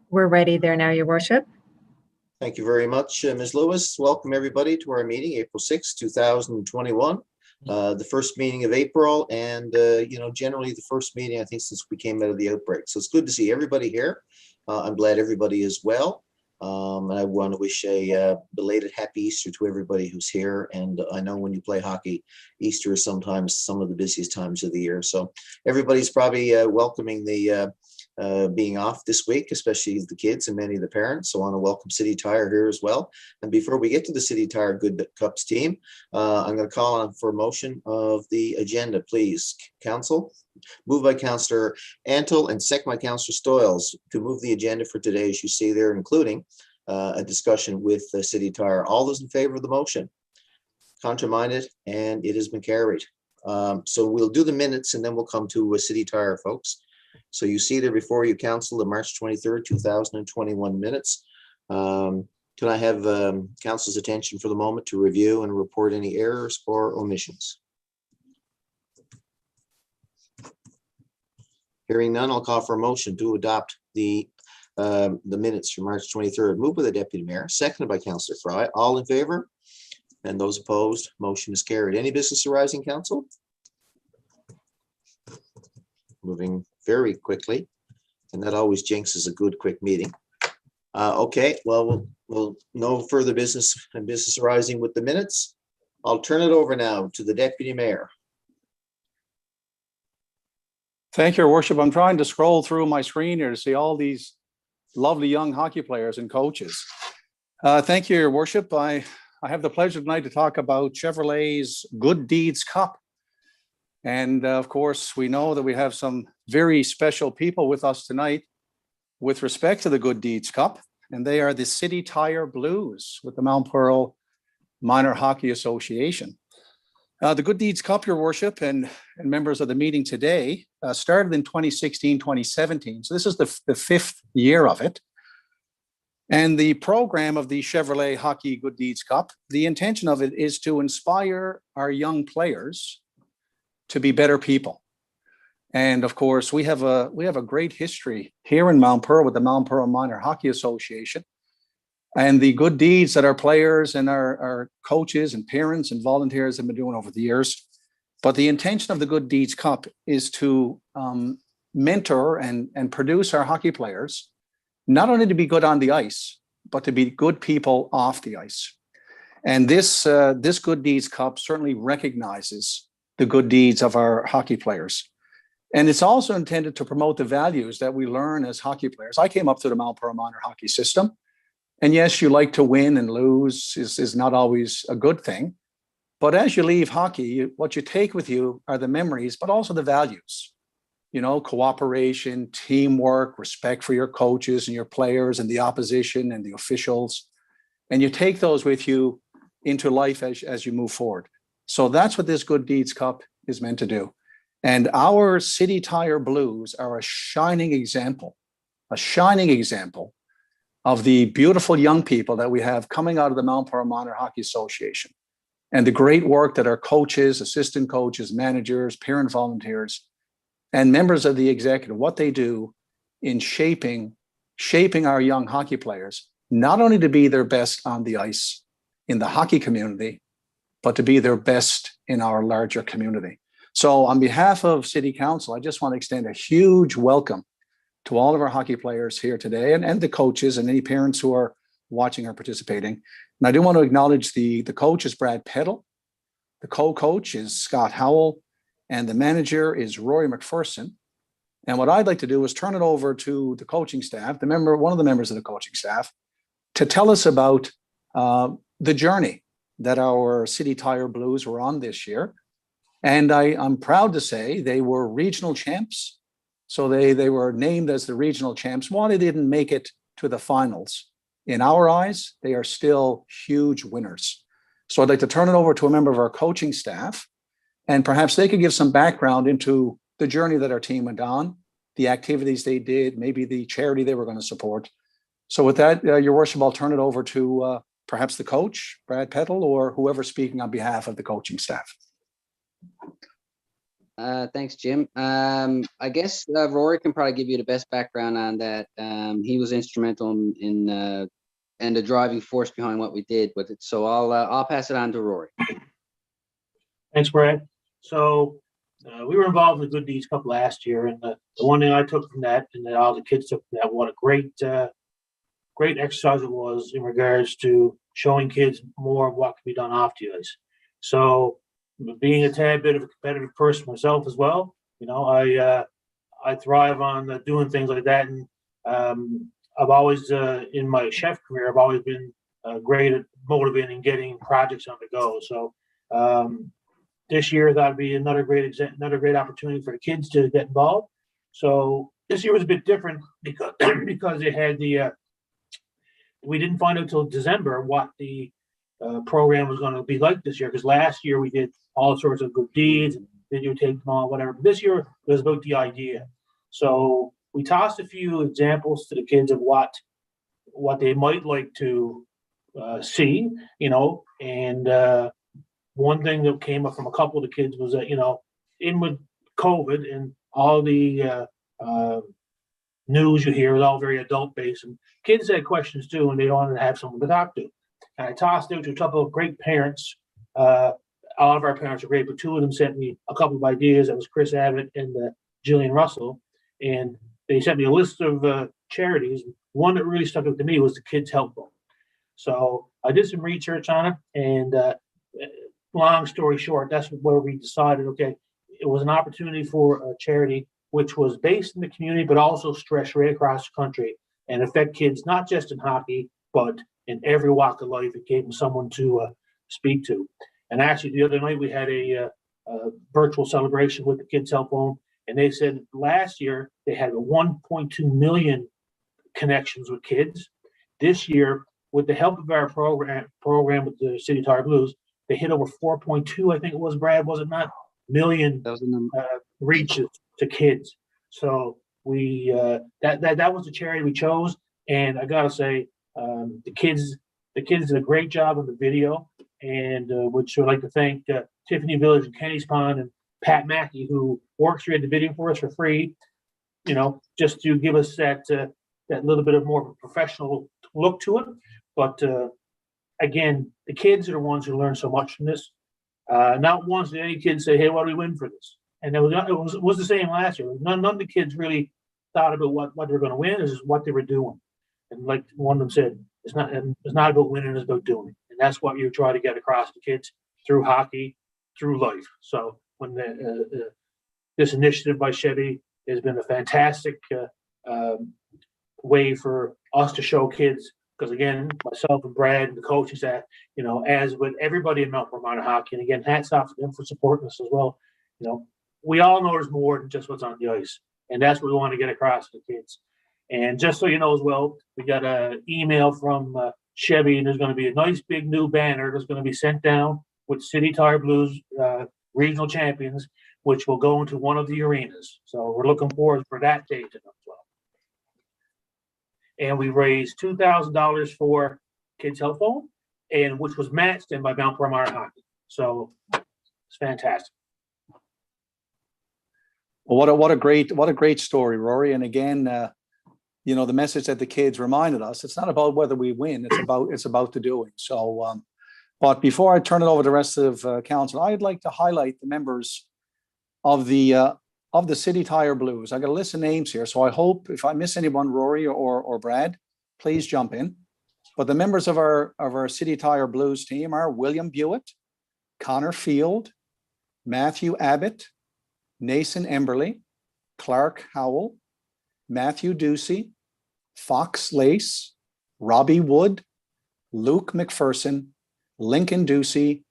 We're ready there now, Your Worship. Thank you very much, Ms. Lewis. Welcome everybody to our meeting, April 6, 2021. The first meeting of April and, generally the first meeting, I think, since we came out of the outbreak. So it's good to see everybody here. I'm glad everybody is well. And I want to wish a belated happy Easter to everybody who's here. And I know when you play hockey, Easter is sometimes some of the busiest times of the year. So everybody's probably welcoming the being off this week, especially the kids and many of the parents. So I want to welcome City Tire here as well. And before we get to the City Tire Good Cups team, I'm going to call on for a motion of the agenda, please. Council, moved by Councillor Antle and second by Councillor Stoyles to move the agenda for today, as you see there, including a discussion with City Tire. All those in favor of the motion? Contrary-minded, and it has been carried. So we'll do the minutes and then we'll come to City Tire, folks. So you see there before you, Council, the March 23rd, 2021 minutes. Can I have Council's attention for the moment to review and report any errors or omissions? Hearing none, I'll call for a motion to adopt the minutes from March 23rd. Moved by the Deputy Mayor, seconded by Councillor Fry. All in favor? And those opposed, motion is carried. Any business arising, Council? Moving very quickly, and that always jinxes a good quick meeting. Okay, well, we'll no further business and business arising with the minutes. I'll turn it over now to the Deputy Mayor. Thank you, Your Worship. I'm trying to scroll through my screen here to see all these lovely young hockey players and coaches. Thank you, Your Worship. I have the pleasure tonight to talk about Chevrolet's Good Deeds Cup. And of course, we know that we have some very special people with us tonight with respect to the Good Deeds Cup, and they are the City Tire Blues with the Mount Pearl Minor Hockey Association. The Good Deeds Cup, Your Worship, and members of the meeting today, started in 2016, 2017. So this is the fifth year of it. And the program of the Chevrolet Hockey Good Deeds Cup, the intention of it is to inspire our young players to be better people. And of course, we have a great history here in Mount Pearl with the Mount Pearl Minor Hockey Association and the good deeds that our players and our coaches and parents and volunteers have been doing over the years. But the intention of the Good Deeds Cup is to mentor and produce our hockey players, not only to be good on the ice, but to be good people off the ice. And this Good Deeds Cup certainly recognizes the good deeds of our hockey players. And it's also intended to promote the values that we learn as hockey players. I came up through the Mount Pearl Minor Hockey system. And yes, you like to win and lose is not always a good thing. But as you leave hockey, what you take with you are the memories, but also the values. You know, cooperation, teamwork, respect for your coaches and your players and the opposition and the officials. And you take those with you into life as you move forward. So that's what this Good Deeds Cup is meant to do. And our City Tire Blues are a shining example of the beautiful young people that we have coming out of the Mount Pearl Minor Hockey Association and the great work that our coaches, assistant coaches, managers, parent volunteers, and members of the executive, what they do in shaping our young hockey players, not only to be their best on the ice in the hockey community, but to be their best in our larger community. So on behalf of City Council, I just want to extend a huge welcome to all of our hockey players here today and the coaches and any parents who are watching or participating. And I do want to acknowledge the coach is Brad Peddle, the co-coach is Scott Howell, and the manager is Rory McPherson. And what I'd like to do is turn it over to the coaching staff, one of the members of the coaching staff, to tell us about the journey that our City Tire Blues were on this year. And I'm proud to say they were regional champs. So they were named as the regional champs. While they didn't make it to the finals, in our eyes, they are still huge winners. So I'd like to turn it over to a member of our coaching staff, and perhaps they could give some background into the journey that our team went on, the activities they did, maybe the charity they were going to support. So with that, Your Worship, I'll turn it over to perhaps the coach, Brad Peddle, or whoever's speaking on behalf of the coaching staff. Thanks, Jim. I guess Rory can probably give you the best background on that. He was instrumental in and the driving force behind what we did with it. So I'll pass it on to Rory. Thanks, Brad. So we were involved in the Good Deeds Cup last year, and the one thing I took from that, and that all the kids took from that, what a great exercise it was in regards to showing kids more of what can be done off the ice. So being a tad bit of a competitive person myself as well, I thrive on doing things like that, and I've always in my chef career, I've always been great at motivating, getting projects on the go. So this year that'd be another great opportunity for the kids to get involved. So this year was a bit different because they had we didn't find out till December what the program was going to be like this year, because last year we did all sorts of good deeds, videotape them all, whatever. But this year it was about the idea. So we tossed a few examples to the kids of what they might like to see, and one thing that came up from a couple of the kids was that, in with COVID and all the news you hear is all very adult based, and kids had questions too, and they wanted to have someone to talk to. And I tossed out to a couple of great parents. All of our parents are great, but two of them sent me a couple of ideas. That was Chris Abbott and Jillian Russell, and they sent me a list of charities. One that really stuck out to me was the Kids Help Phone. So I did some research on it, and long story short, that's where we decided, okay, it was an opportunity for a charity which was based in the community, but also stretched right across the country and affect kids, not just in hockey, but in every walk of life. It gave them someone to speak to. And actually, the other night we had a virtual celebration with the Kids Help Phone, and they said last year they had 1.2 million connections with kids. This year, with the help of our program with the City Tire Blues, they hit over 4.2, I think it was, Brad, was it not, million reaches to kids. So we that was the charity we chose, and I gotta say, the kids did a great job on the video, and which I'd like to thank Tiffany Village and Kenny's Pond and Pat Mackey, who orchestrated the video for us for free, just to give us that little bit of more of a professional look to it. But again, the kids are the ones who learn so much from this. Not once did any kids say, "Hey, what do we win for this?" And it was the same last year. None of the kids really thought about what they were going to win. It's just what they were doing. And like one of them said, it's not about winning, it's about doing. And that's what you try to get across to kids through hockey, through life. So when this initiative by Chevy has been a fantastic way for us to show kids, because again, myself and Brad and the coaches that, as with everybody in Mount Vermont Hockey, and again, hats off to them for supporting us as well. We all know there's more than just what's on the ice, and that's what we want to get across to the kids. And just so you know as well, we got an email from Chevy, and there's going to be a nice big new banner that's going to be sent down with City Tire Blues regional champions, which will go into one of the arenas. So we're looking forward for that day to come as well. And we raised $2,000 for Kids Help Phone, and which was matched in by Mount Vermont Hockey. So it's fantastic. Well, what a great story, Rory. And again, the message that the kids reminded us, it's not about whether we win, it's about the doing. So, but before I turn it over to the rest of council, I'd like to highlight the members of the City Tire Blues. I got a list of names here, so I hope if I miss anyone, Rory or Brad, please jump in. But the members of our City Tire Blues team are William Buitt, Connor Field, Matthew Abbott, Nason Emberley, Clark Howell, Matthew Ducey, Fox Lace, Robbie Wood, Luke McPherson, Lincoln Ducey,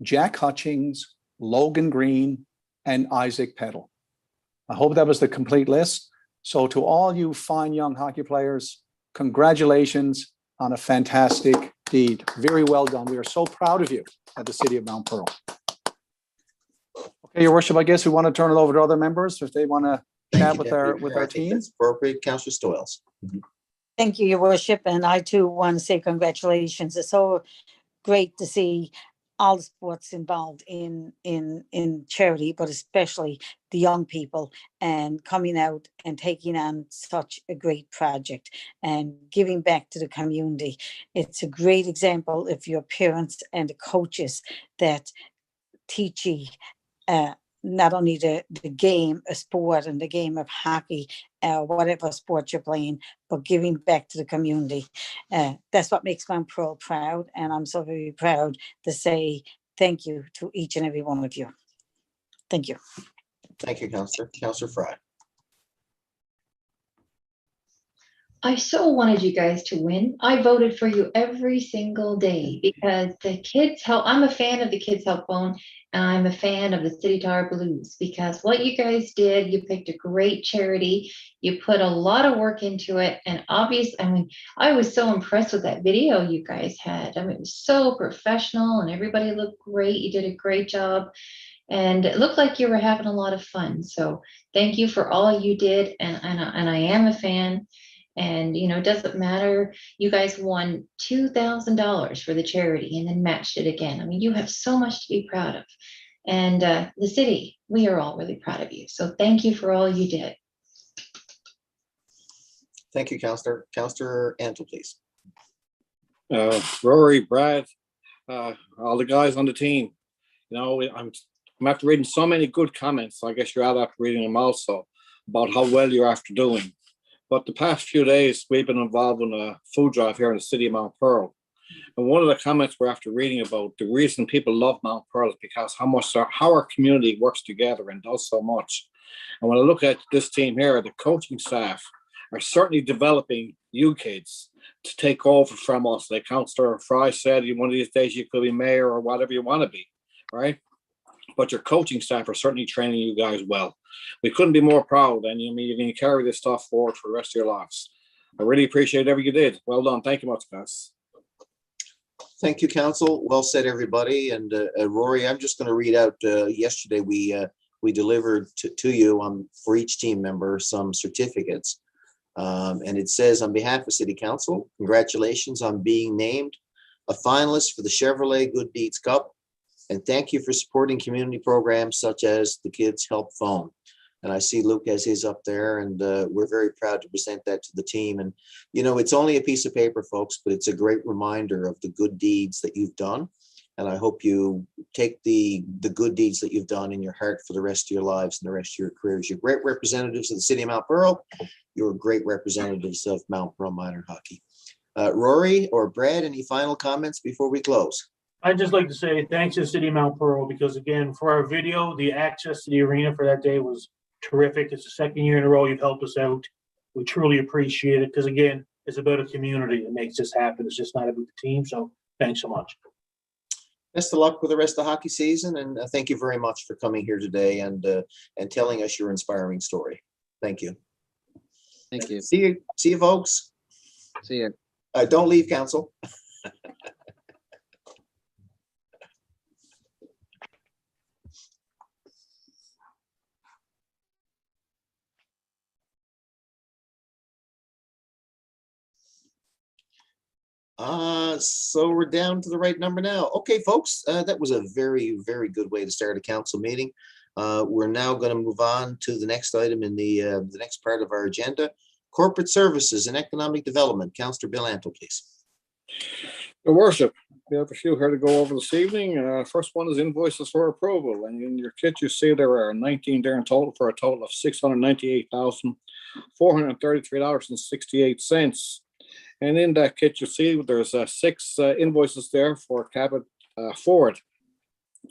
Jack Hutchings, Logan Green, and Isaac Peddle. I hope that was the complete list. So to all you fine young hockey players, congratulations on a fantastic deed. Very well done. We are so proud of you at the City of Mount Pearl. Okay, Your Worship, I guess we want to turn it over to other members if they want to chat with our team. That's appropriate. Councillor Stoyles. Thank you, Your Worship, and I too want to say congratulations. It's so great to see all the sports involved in charity, but especially the young people, and coming out and taking on such a great project and giving back to the community. It's a great example of your parents and the coaches that teach you not only the game, a sport, and the game of hockey, whatever sport you're playing, but giving back to the community. That's what makes Mount Pearl proud, and I'm so very proud to say thank you to each and every one of you. Thank you. Thank you, Councillor. Councillor Fry. I so wanted you guys to win. I voted for you every single day because the Kids Help, I'm a fan of the Kids Help Phone, and I'm a fan of the City Tower Blues because what you guys did, you picked a great charity. You put a lot of work into it. And obviously, I mean, I was so impressed with that video you guys had. I mean, it was so professional and everybody looked great. You did a great job. And it looked like you were having a lot of fun. So thank you for all you did. And I am a fan. And, you know, it doesn't matter. You guys won $2,000 for the charity and then matched it again. I mean, you have so much to be proud of. And the city, we are all really proud of you. So thank you for all you did. Thank you, Councillor. Councillor Antle, please. Rory, Brad, all the guys on the team. You know, I'm after reading so many good comments. I guess you're out after reading them also about how well you're after doing. But the past few days, we've been involved in a food drive here in the city of Mount Pearl. And one of the comments we're after reading about the reason people love Mount Pearl is because how our community works together and does so much. And when I look at this team here, the coaching staff are certainly developing you kids to take over from us. Like Councillor Fry said, one of these days you could be mayor or whatever you want to be, right? But your coaching staff are certainly training you guys well. We couldn't be more proud, and you mean you're going to carry this stuff forward for the rest of your lives. I really appreciate everything you did. Well done. Thank you much, guys. Thank you, Council. Well said, everybody. And Rory, I'm just going to read out. Yesterday, we delivered to you for each team member some certificates, and it says, on behalf of City Council, congratulations on being named a finalist for the Chevrolet Good Deeds Cup. And thank you for supporting community programs such as the Kids Help Phone. And I see Luke has his up there, and we're very proud to present that to the team. And, you know, it's only a piece of paper, folks, but it's a great reminder of the good deeds that you've done. And I hope you take the good deeds that you've done in your heart for the rest of your lives and the rest of your careers. You're great representatives of the city of Mount Pearl. You're great representatives of Mount Pearl Minor Hockey. Rory or Brad, any final comments before we close? I'd just like to say thanks to the city of Mount Pearl because, again, for our video, the access to the arena for that day was terrific. It's the second year in a row you've helped us out. We truly appreciate it because, again, it's about a community that makes this happen. It's just not about the team. So thanks so much. Best of luck with the rest of the hockey season, and thank you very much for coming here today and telling us your inspiring story. Thank you. Thank you. See you, folks. See you. Don't leave, Council. So we're down to the right number now. Okay, folks, that was a very, very good way to start a council meeting. We're now going to move on to the next item in the next part of our agenda, corporate services and economic development. Councillor Bill Antle, please. Your worship, we have a few here to go over this evening. First one is invoices for approval, and in your kit you see there are 19 there in total for a total of $698,433.68. And in that kit, you see there's 6 invoices there for Cabot Ford.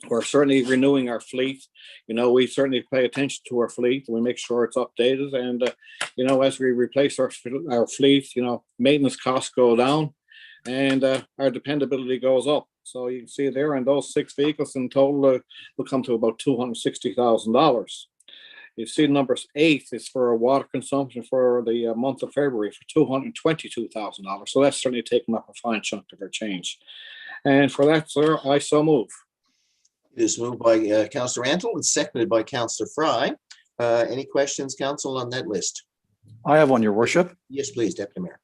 We're certainly renewing our fleet. You know, we certainly pay attention to our fleet. We make sure it's updated. And, you know, as we replace our fleet, you know, maintenance costs go down and our dependability goes up. So you can see there, and those 6 vehicles in total will come to about $260,000. You see number 8 is for a water consumption for the month of February for $222,000. So that's certainly taken up a fine chunk of our change. And for that, sir, I so move. It is moved by Councillor Antle and seconded by Councillor Fry. Any questions, Council, on that list? I have one, Your Worship. Yes, please, Deputy Mayor.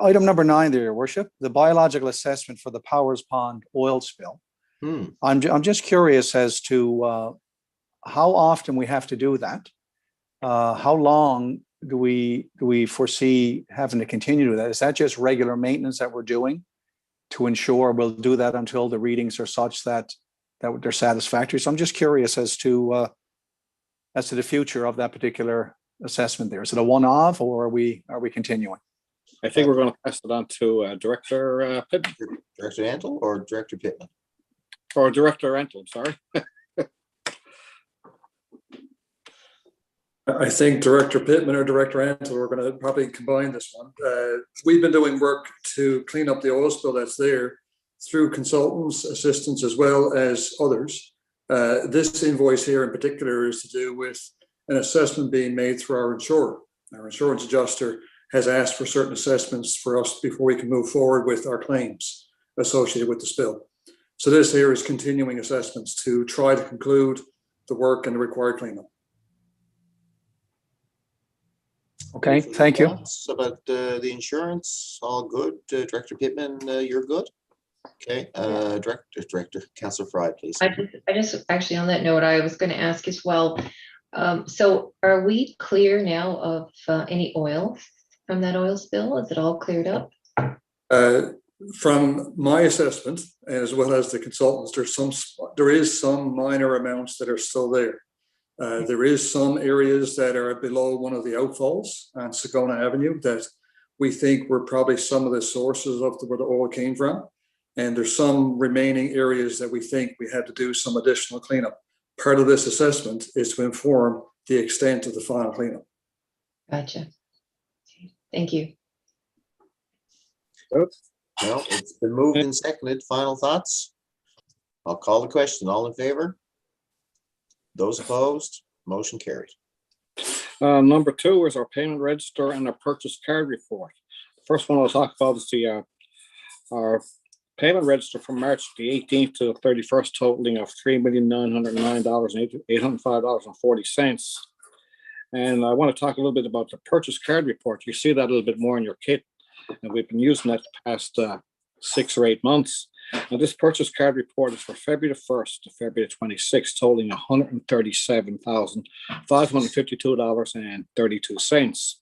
Item number 9 there, Your Worship, the biological assessment for the Powers Pond oil spill. I'm just curious as to how often we have to do that. How long do we foresee having to continue to do that? Is that just regular maintenance that we're doing to ensure we'll do that until the readings are such that they're satisfactory? So I'm just curious as to the future of that particular assessment there. Is it a one-off, or are we continuing? I think we're going to pass it on to Director Pittman, Director Antle or Director Pittman? or Director Antle, sorry. I think Director Pittman or Director Antle are going to probably combine this one. We've been doing work to clean up the oil spill that's there through consultants, assistants, as well as others. This invoice here in particular is to do with an assessment being made through our insurer. Our insurance adjuster has asked for certain assessments for us before we can move forward with our claims associated with the spill. So this here is continuing assessments to try to conclude the work and the required cleanup. Okay, thank you. About the insurance, all good. Director Pittman, you're good? Okay, Director, Councillor Fry, please. I just actually on that note, I was going to ask as well. So are we clear now of any oil from that oil spill? Is it all cleared up? From my assessment, as well as the consultants, there is some minor amounts that are still there. There is some areas that are below one of the outfalls on Sagona Avenue that we think were probably some of the sources of where the oil came from. And there's some remaining areas that we think we had to do some additional cleanup. Part of this assessment is to inform the extent of the final cleanup. Gotcha. Thank you. Well, it's been moved and seconded. Final thoughts? I'll call the question. All in favor? Those opposed? Motion carried. Number 2 is our payment register and our purchase card report. The first one I'll talk about is our payment register from March the 18th to the 31st, totaling of $3,909,805.40. And I want to talk a little bit about the purchase card report. You see that a little bit more in your kit, and we've been using that the past 6 or 8 months. And this purchase card report is for February the 1st to February the 26th, totaling $137,552.32.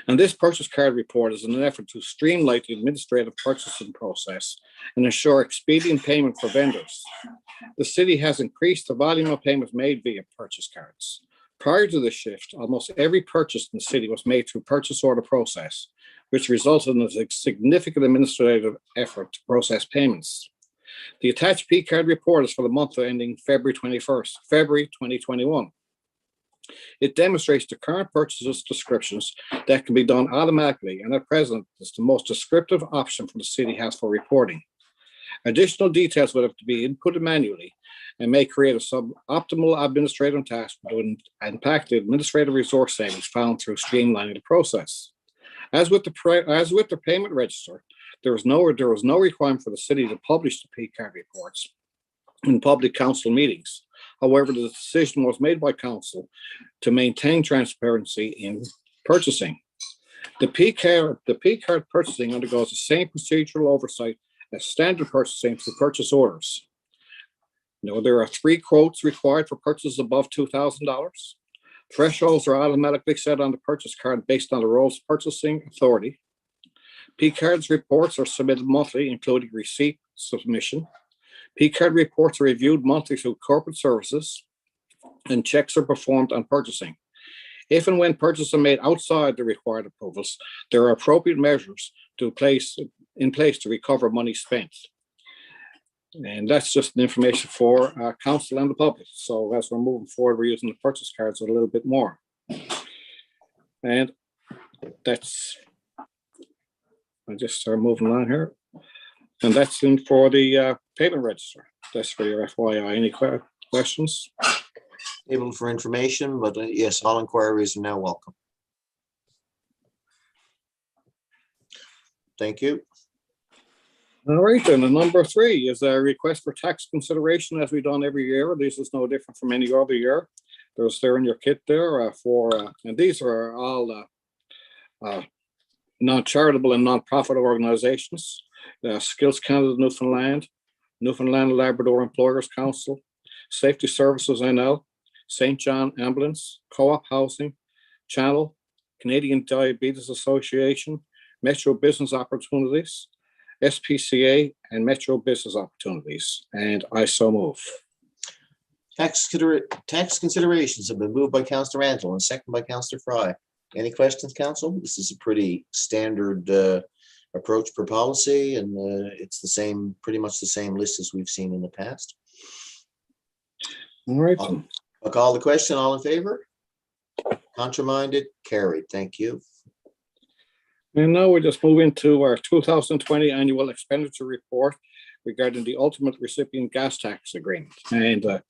And this purchase card report is in an effort to streamline the administrative purchasing process and ensure expedient payment for vendors. The city has increased the volume of payments made via purchase cards. Prior to the shift, almost every purchase in the city was made through purchase order process, which resulted in a significant administrative effort to process payments. The attached P-card report is for the month ending February 21st, February 2021. It demonstrates the current purchases descriptions that can be done automatically, and at present is the most descriptive option for the city has for reporting. Additional details would have to be inputted manually and may create a suboptimal administrative task that would impact the administrative resource savings found through streamlining the process. As with the payment register, there was no requirement for the city to publish the P-card reports in public council meetings. However, the decision was made by council to maintain transparency in purchasing. The P-card purchasing undergoes the same procedural oversight as standard purchasing through purchase orders. There are 3 quotes required for purchases above $2,000. Thresholds are automatically set on the purchase card based on the role's purchasing authority. P-cards reports are submitted monthly, including receipt submission. P-card reports are reviewed monthly through corporate services, and checks are performed on purchasing. If and when purchases are made outside the required approvals, there are appropriate measures in place to recover money spent. And that's just information for council and the public. So as we're moving forward, we're using the purchase cards a little bit more. And that's, I just start moving on here. And that's in for the payment register. That's for your FYI. Any questions? Able for information, but yes, all inquiries are now welcome. Thank you. All right, then, and number 3 is a request for tax consideration, as we've done every year. This is no different from any other year. They're in your kit there and these are all non-charitable and non-profit organizations. Skills Canada Newfoundland, Newfoundland and Labrador Employers Council, Safety Services NL, St. John Ambulance, Co-op Housing, Channel, Canadian Diabetes Association, Metro Business Opportunities, SPCA, and Metro Business Opportunities. And I so move. Tax considerations have been moved by Councillor Antle and second by Councillor Fry. Any questions, council? This is a pretty standard approach per policy, and it's the same, pretty much the same list as we've seen in the past. All right. I'll call the question. All in favor? Contraminded? Carried. Thank you. And now we just move into our 2020 annual expenditure report regarding the ultimate recipient gas tax agreement. And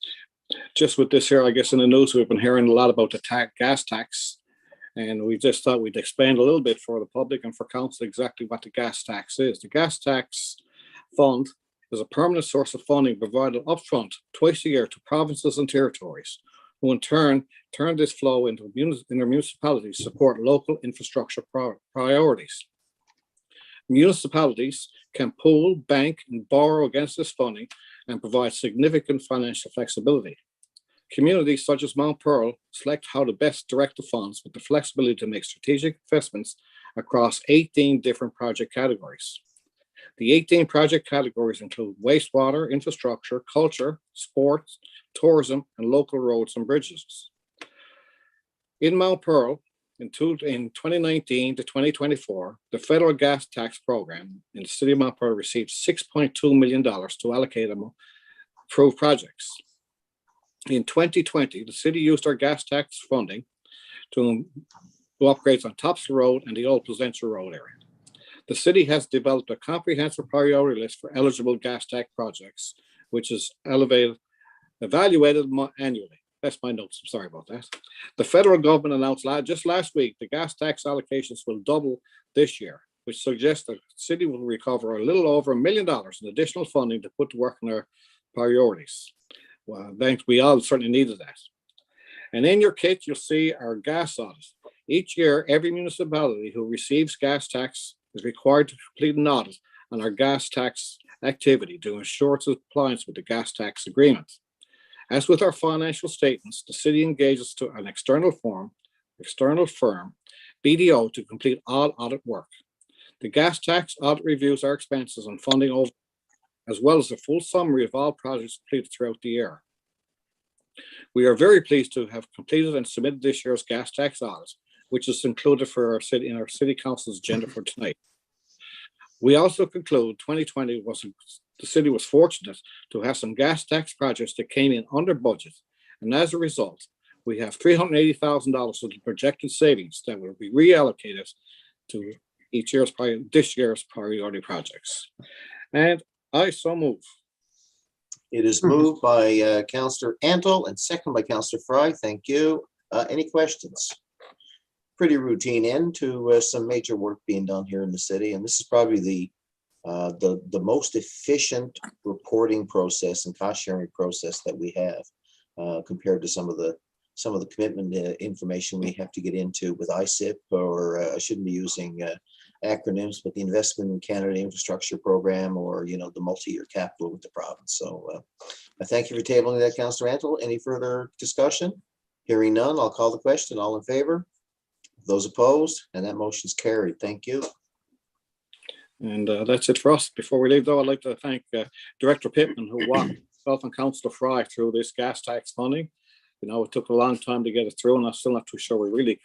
just with this here, I guess in the news, we've been hearing a lot about the gas tax. And we just thought we'd explain a little bit for the public and for council exactly what the gas tax is. The gas tax fund is a permanent source of funding provided upfront twice a year to provinces and territories, who in turn this flow into their municipalities to support local infrastructure priorities. Municipalities can pool, bank, and borrow against this funding and provide significant financial flexibility. Communities such as Mount Pearl select how to best direct the funds with the flexibility to make strategic investments across 18 different project categories. The 18 project categories include wastewater, infrastructure, culture, sports, tourism, and local roads and bridges. In Mount Pearl, in 2019 to 2024, the federal gas tax program in the city of Mount Pearl received $6.2 million to allocate them approved projects. In 2020, the city used our gas tax funding to do upgrades on Topsail Road and the Old Placentia Road area. The city has developed a comprehensive priority list for eligible gas tax projects, which is evaluated annually. That's my notes. I'm sorry about that. The federal government announced just last week the gas tax allocations will double this year, which suggests that the city will recover a little over $1 million in additional funding to put to work on our priorities. Well, thanks. We all certainly needed that. And in your kit, you'll see our gas audit. Each year, every municipality who receives gas tax is required to complete an audit on our gas tax activity to ensure its compliance with the gas tax agreement. As with our financial statements, the city engages to an external firm, BDO, to complete all audit work. The gas tax audit reviews our expenses and funding over, as well as a full summary of all projects completed throughout the year. We are very pleased to have completed and submitted this year's gas tax audit, which is included for our city in our city council's agenda for tonight. We also conclude 2020 the city was fortunate to have some gas tax projects that came in under budget, and as a result, we have $380,000 of the projected savings that will be reallocated to this year's priority projects. And I so move. It is moved by Councillor Antle and second by Councillor Fry. Thank you. Any questions? Pretty routine end to some major work being done here in the city, and this is probably the most efficient reporting process and cost sharing process that we have compared to some of the commitment information we have to get into with ISIP, or I shouldn't be using acronyms, but the Investment in Canada Infrastructure Program, or the multi-year capital with the province. So I thank you for tabling that, Councillor Antle. Any further discussion? Hearing none, I'll call the question. All in favor? Those opposed? And that motion is carried. Thank you. And that's it for us. Before we leave, though, I'd like to thank Director Pittman, who walked myself and Councillor Fry through this gas tax funding. It took a long time to get it through, and I'm still not too sure we really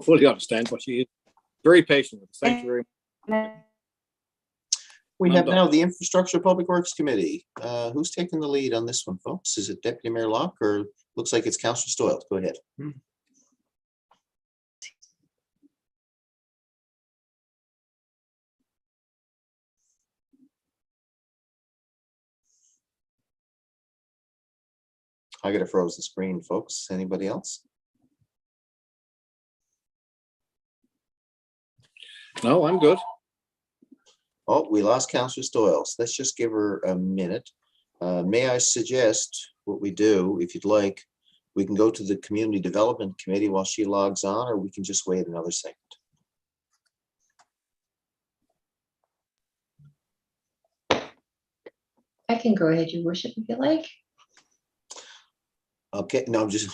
fully understand, but she is very patient with us. Thank you very much. We have now the Infrastructure Public Works Committee. Who's taking the lead on this one, folks? Is it Deputy Mayor Locke, or looks like it's Councillor Stoyles? Go ahead. I got a frozen screen, folks. Anybody else? No, I'm good. Oh, we lost Councillor Stoyles. Let's just give her a minute. May I suggest what we do, if you'd like, we can go to the Community Development Committee while she logs on, or we can just wait another second. I can go ahead, Your Worship, if you like. Okay, no, I'm just,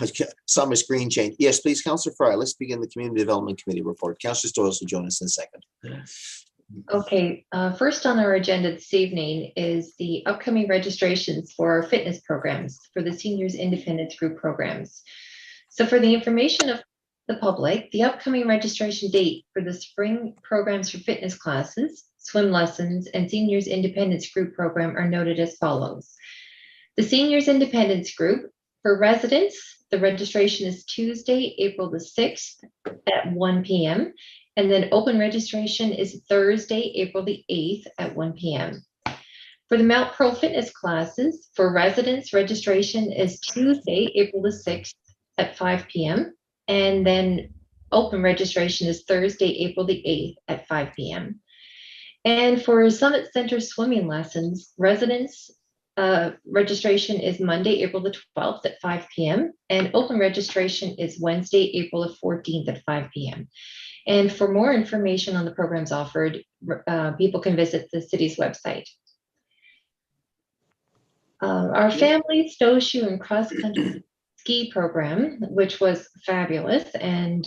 saw my screen change. Yes, please, Councillor Fry, let's begin the Community Development Committee report. Councillor Stoyles will join us in a second. Okay, first on our agenda this evening is the upcoming registrations for our fitness programs for the Seniors Independence Group programs. So for the information of the public, the upcoming registration date for the spring programs for fitness classes, swim lessons, and Seniors Independence Group program are noted as follows. The Seniors Independence Group, for residents, the registration is Tuesday, April the 6th at 1 p.m. And then open registration is Thursday, April the 8th at 1 p.m. For the Mount Pearl fitness classes, for residents, registration is Tuesday, April the 6th at 5 p.m. And then open registration is Thursday, April the 8th at 5 p.m. And for Summit Center swimming lessons, residents registration is Monday, April the 12th at 5 p.m. And open registration is Wednesday, April the 14th at 5 p.m. And for more information on the programs offered, people can visit the city's website. Our family snowshoe and cross-country ski program, which was fabulous and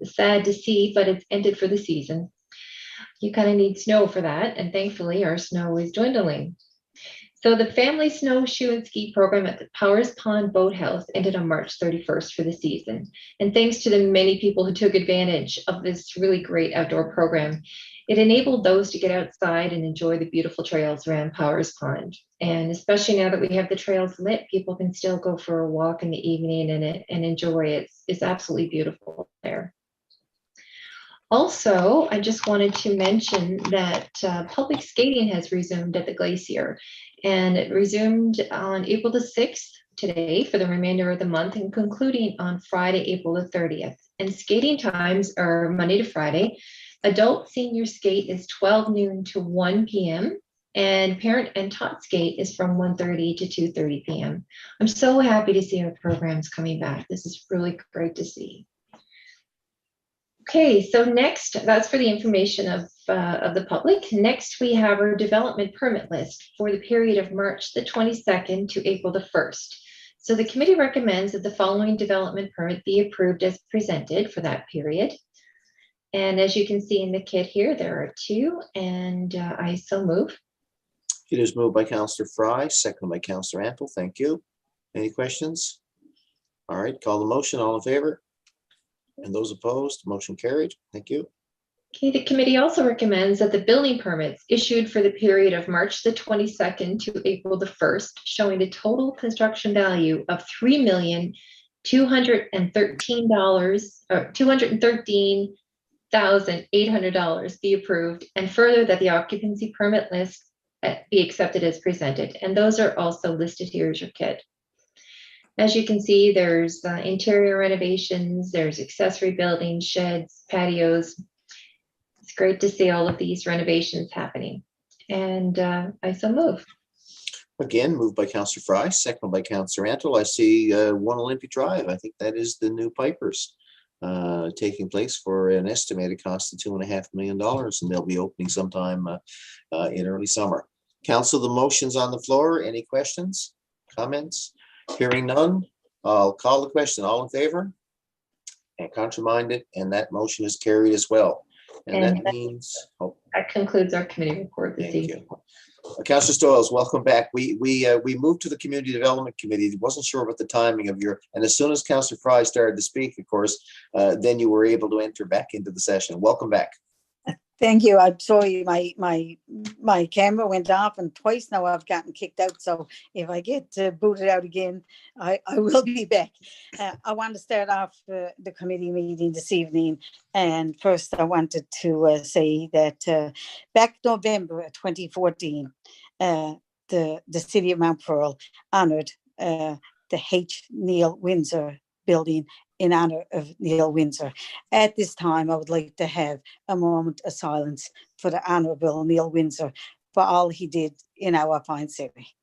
sad to see, but it's ended for the season. You kind of need snow for that, and thankfully our snow is dwindling. So the family snowshoe and ski program at the Powers Pond Boathouse ended on March 31st for the season. And thanks to the many people who took advantage of this really great outdoor program, it enabled those to get outside and enjoy the beautiful trails around Powers Pond. And especially now that we have the trails lit, people can still go for a walk in the evening and enjoy it. It's absolutely beautiful there. Also, I just wanted to mention that public skating has resumed at the Glacier, and it resumed on April the 6th today for the remainder of the month and concluding on Friday, April the 30th. And skating times are Monday to Friday. Adult senior skate is 12 noon to 1 p.m. and parent and tot skate is from 1:30 to 2:30 p.m. I'm so happy to see our programs coming back. This is really great to see. Okay, so next, that's for the information of the public. Next, we have our development permit list for the period of March the 22nd to April the 1st. So the committee recommends that the following development permit be approved as presented for that period. And as you can see in the kit here, there are two, and I so move. It is moved by Councillor Fry, seconded by Councillor Antle. Thank you. Any questions? All right, call the motion. All in favor? And those opposed, motion carried. Thank you. Okay, the committee also recommends that the building permits issued for the period of March the 22nd to April the 1st, showing a total construction value of $213,800 be approved, and further that the occupancy permit list be accepted as presented. And those are also listed here as your kit. As you can see, there's interior renovations, there's accessory buildings, sheds, patios. It's great to see all of these renovations happening. And I so move. Again, moved by Councillor Fry, seconded by Councillor Antle. I see 1 Olympia Drive. I think that is the new Pipers taking place for an estimated cost of $2.5 million, and they'll be opening sometime in early summer. Council, the motion's on the floor. Any questions, comments? Hearing none, I'll call the question. All in favor? And contraminded, and that motion is carried as well. And that means, that concludes our committee report this evening. Councillor Stoyles, welcome back. We moved to the Community Development Committee. Wasn't sure about the timing of your, and as soon as Councillor Fry started to speak, of course, then you were able to enter back into the session. Welcome back. Thank you. I'm sorry, my camera went off, and twice now I've gotten kicked out. So if I get booted out again, I will be back. I want to start off the committee meeting this evening. And first I wanted to say that back November 2014, the city of Mount Pearl honored the H. Neil Windsor building in honor of Neil Windsor. At this time, I would like to have a moment of silence for the Honourable Neil Windsor for all he did in our fine city.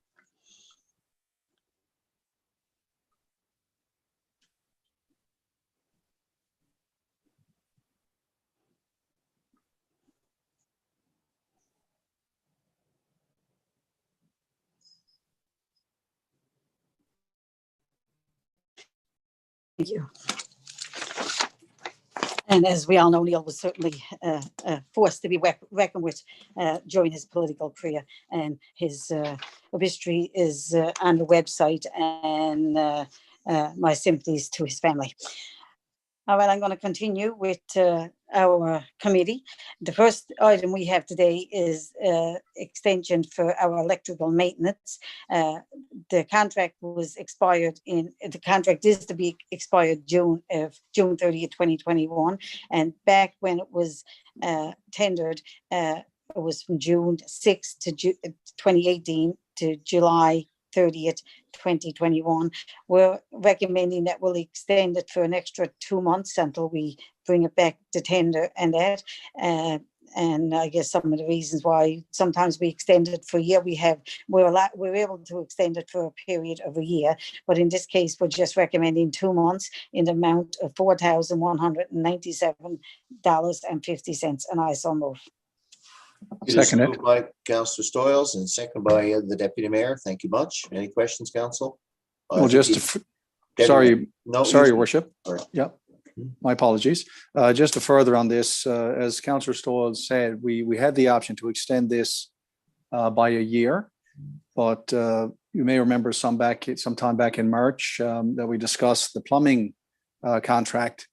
you. And as we all know, Neil was certainly a force to be reckoned with during his political career, and his obituary is on the website, and my sympathies to his family. All right, I'm going to continue with our committee. The first item we have today is extension for our electrical maintenance. The contract was expired the contract is to be expired June 30th, 2021. And back when it was tendered, it was from June 6th to 2018 to July 30th, 2021. We're recommending that we'll extend it for an extra 2 months until we bring it back to tender and that. And I guess some of the reasons why sometimes we extend it for a year, we're able to extend it for a period of a year. But in this case, we're just recommending 2 months in the amount of $4,197.50. And I so move. It is Second it. moved by Councillor Stoyles and second by the Deputy Mayor. Thank you much. Any questions, Council? Well, just Deputy sorry, Mayor. No, sorry, you- Your Worship. Sorry. Yeah, my apologies. Just to further on this, as Councillor Stoll said, we had the option to extend this by a year, but you may remember sometime back in March that we discussed the plumbing contract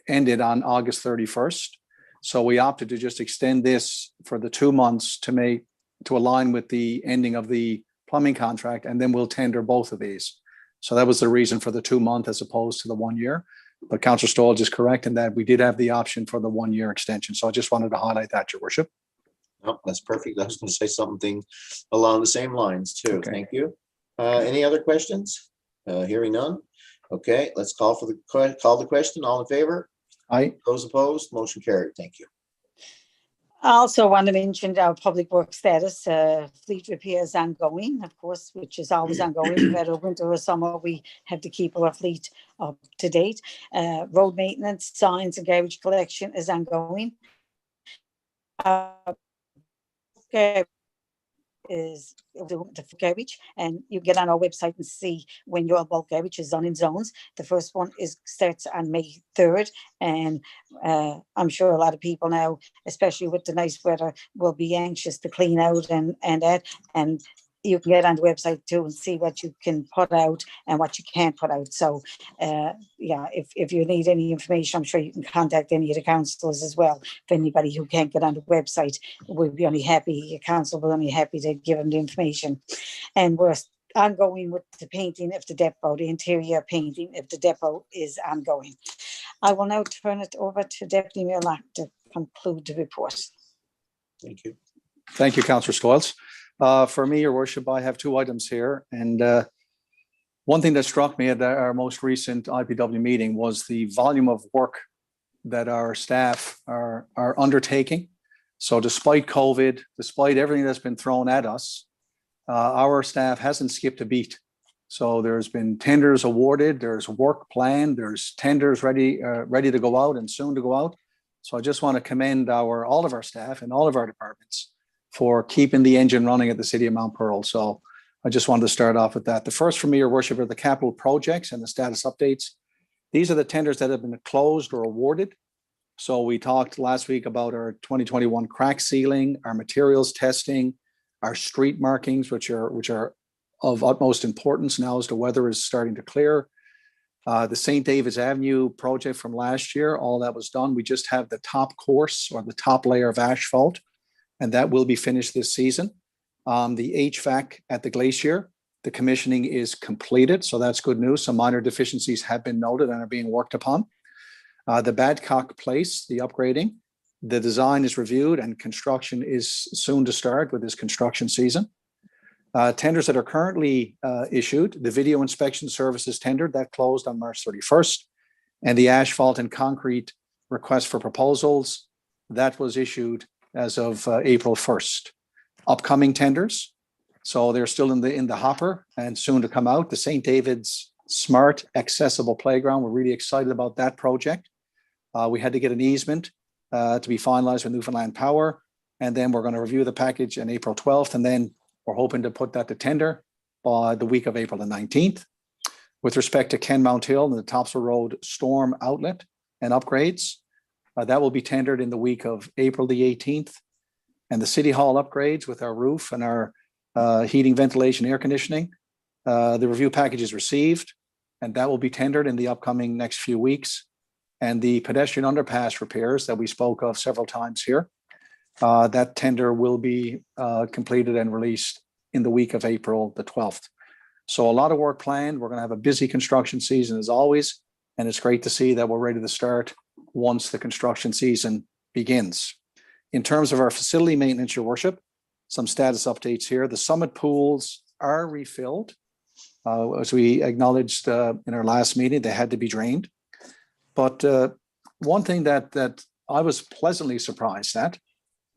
ended on August 31st. So we opted to just extend this for the 2 months to align with the ending of the plumbing contract, and then we'll tender both of these. So that was the reason for the 2 month as opposed to the 1 year. But Councillor Stoll is correct in that we did have the option for the 1 year extension. So I just wanted to highlight that, Your Worship. No, that's perfect. I was going to say something along the same lines too. Okay. Thank you. Any other questions? Hearing none. Okay, let's call the question. All in favor? Aye. Those opposed? Motion carried. Thank you. I also want to mention our public works status. Fleet repair is ongoing, of course, which is always ongoing. Whether winter or summer, we have to keep our fleet up to date. Road maintenance, signs, and garbage collection is ongoing. Is the garbage, and you get on our website and see when your bulk garbage is done in zones. The first one starts on May 3rd, and I'm sure a lot of people now, especially with the nice weather, will be anxious to clean out and that. And you can get on the website too and see what you can put out and what you can't put out. So yeah, if you need any information, I'm sure you can contact any of the councillors as well. If anybody who can't get on the website, we'll be only happy, council will only happy to give them the information. And we're ongoing with the painting of the depot, the interior painting of the depot is ongoing. I will now turn it over to Deputy Mayor Locke to conclude the report. Thank you. Thank you, Councillor Stoyles. For me, Your Worship, I have 2 items here. And one thing that struck me at our most recent IPW meeting was the volume of work that our staff are undertaking. So despite COVID, despite everything that's been thrown at us, our staff hasn't skipped a beat. So there's been tenders awarded, there's work planned, there's tenders ready to go out and soon to go out. So I just want to commend all of our staff and all of our departments for keeping the engine running at the City of Mount Pearl. So I just wanted to start off with that. The first for me, Your Worship, are the capital projects and the status updates. These are the tenders that have been closed or awarded. So we talked last week about our 2021 crack sealing, our materials testing, our street markings, which are of utmost importance now as the weather is starting to clear. The St. David's Avenue project from last year, all that was done. We just have the top course or the top layer of asphalt, and that will be finished this season. The HVAC at the Glacier, the commissioning is completed, so that's good news. Some minor deficiencies have been noted and are being worked upon. The Badcock Place, the upgrading, the design is reviewed and construction is soon to start with this construction season. Tenders that are currently issued, the video inspection services tender that closed on March 31st, and the asphalt and concrete request for proposals that was issued as of April 1st. Upcoming tenders, so they're still in the hopper and soon to come out. The St. David's Smart Accessible Playground, we're really excited about that project. We had to get an easement to be finalized with Newfoundland Power, and then we're going to review the package on April 12th, and then we're hoping to put that to tender by the week of April the 19th. With respect to Ken Mount Hill and the Topsail Road storm outlet and upgrades, that will be tendered in the week of April the 18th. And the City Hall upgrades with our roof and our heating, ventilation, air conditioning, the review package is received, and that will be tendered in the upcoming next few weeks. And the pedestrian underpass repairs that we spoke of several times here, that tender will be completed and released in the week of April the 12th. So a lot of work planned. We're going to have a busy construction season as always, and it's great to see that we're ready to start once the construction season begins. In terms of our facility maintenance, Your Worship, some status updates here. The summit pools are refilled. As we acknowledged in our last meeting, they had to be drained. But one thing that I was pleasantly surprised at,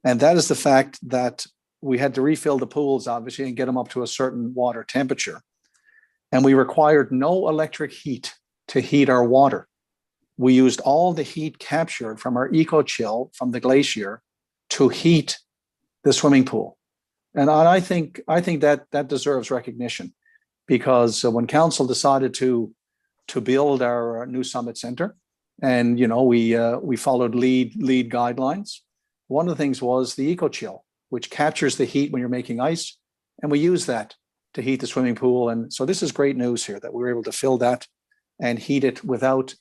and that is the fact that we had to refill the pools, obviously, and get them up to a certain water temperature. And we required no electric heat to heat our water. We used all the heat captured from our eco-chill from the glacier to heat the swimming pool. And I think that deserves recognition, because when council decided to build our new Summit Center, and we followed lead guidelines, one of the things was the eco-chill, which captures the heat when you're making ice, and we use that to heat the swimming pool. And so this is great news here that we were able to fill that and heat it without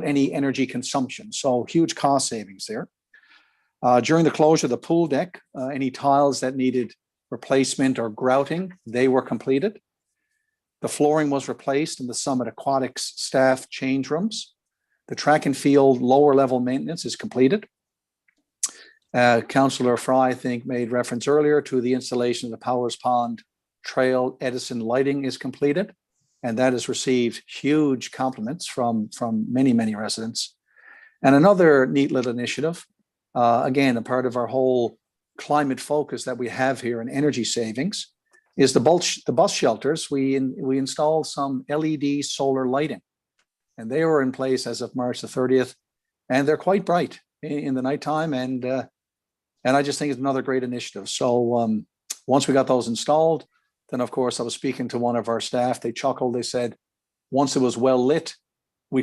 any energy consumption. So huge cost savings there. During the closure of the pool deck, any tiles that needed replacement or grouting, they were completed. The flooring was replaced in the Summit Aquatics staff change rooms. The track and field lower level maintenance is completed. Councillor Fry, I think, made reference earlier to the installation of the Powers Pond Trail Edison lighting is completed, and that has received huge compliments from many residents. And another neat little initiative, again, a part of our whole climate focus that we have here in energy savings, is the bus shelters. We installed some LED solar lighting, and they were in place as of March the 30th, and they're quite bright in the nighttime, and I just think it's another great initiative. So once we got those installed, then of course I was speaking to one of our staff. They chuckled. They said, once it was well lit, we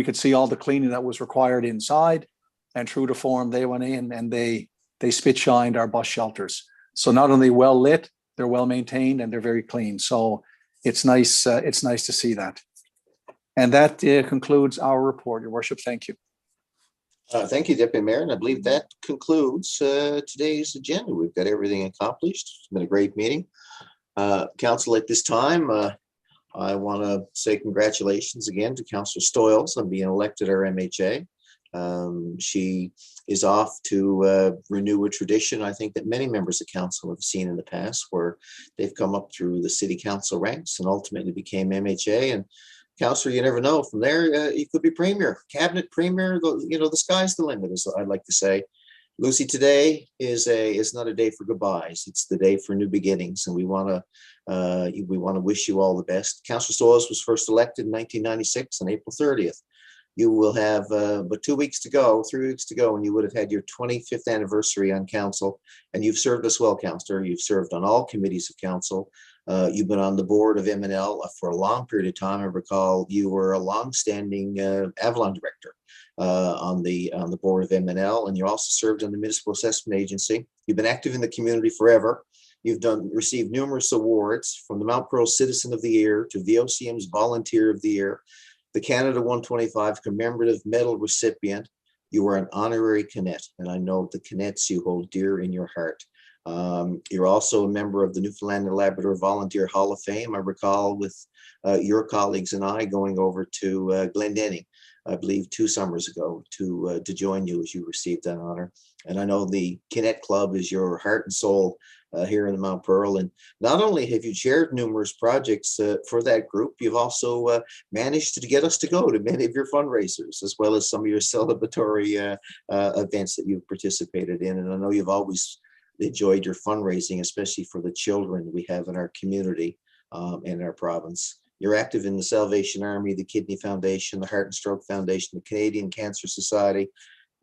could see all the cleaning that was required inside, and true to form, they went in and they spit shined our bus shelters. So not only well lit, they're well maintained and they're very clean. So it's nice. It's nice to see that. And that concludes our report, Your Worship. Thank you. Thank you, Deputy Mayor. And I believe that concludes today's agenda. We've got everything accomplished. It's been a great meeting. Council, at this time, I want to say congratulations again to Councillor Stoyles on being elected our MHA. She is off to renew a tradition, I think, that many members of council have seen in the past, where they've come up through the city council ranks and ultimately became MHA. And Councillor, you never know. From there, you could be premier, cabinet premier. The sky's the limit, as I'd like to say. Lucy, today is not a day for goodbyes. It's the day for new beginnings, and we want to wish you all the best. Councillor Stoyles was first elected in 1996 on April 30th. You will have but 3 weeks to go, and you would have had your 25th anniversary on council, and you've served us well, Councillor. You've served on all committees of council. You've been on the board of M&L for a long period of time. I recall you were a long-standing Avalon director on the board of M&L, and you also served on the Municipal Assessment Agency. You've been active in the community forever. You've received numerous awards, from the Mount Pearl Citizen of the Year to VOCM's Volunteer of the Year, the Canada 125 Commemorative Medal recipient. You were an honorary Cadet, and I know the Cadets you hold dear in your heart. You're also a member of the Newfoundland and Labrador Volunteer Hall of Fame. I recall with your colleagues and I going over to Glendenning, I believe 2 summers ago, to join you as you received that honor. And I know the Cadet Club is your heart and soul here in the Mount Pearl. And not only have you chaired numerous projects for that group, you've also managed to get us to go to many of your fundraisers, as well as some of your celebratory events that you've participated in. And I know you've always enjoyed your fundraising, especially for the children we have in our community and our province. You're active in the Salvation Army, the Kidney Foundation, the Heart and Stroke Foundation, the Canadian Cancer Society,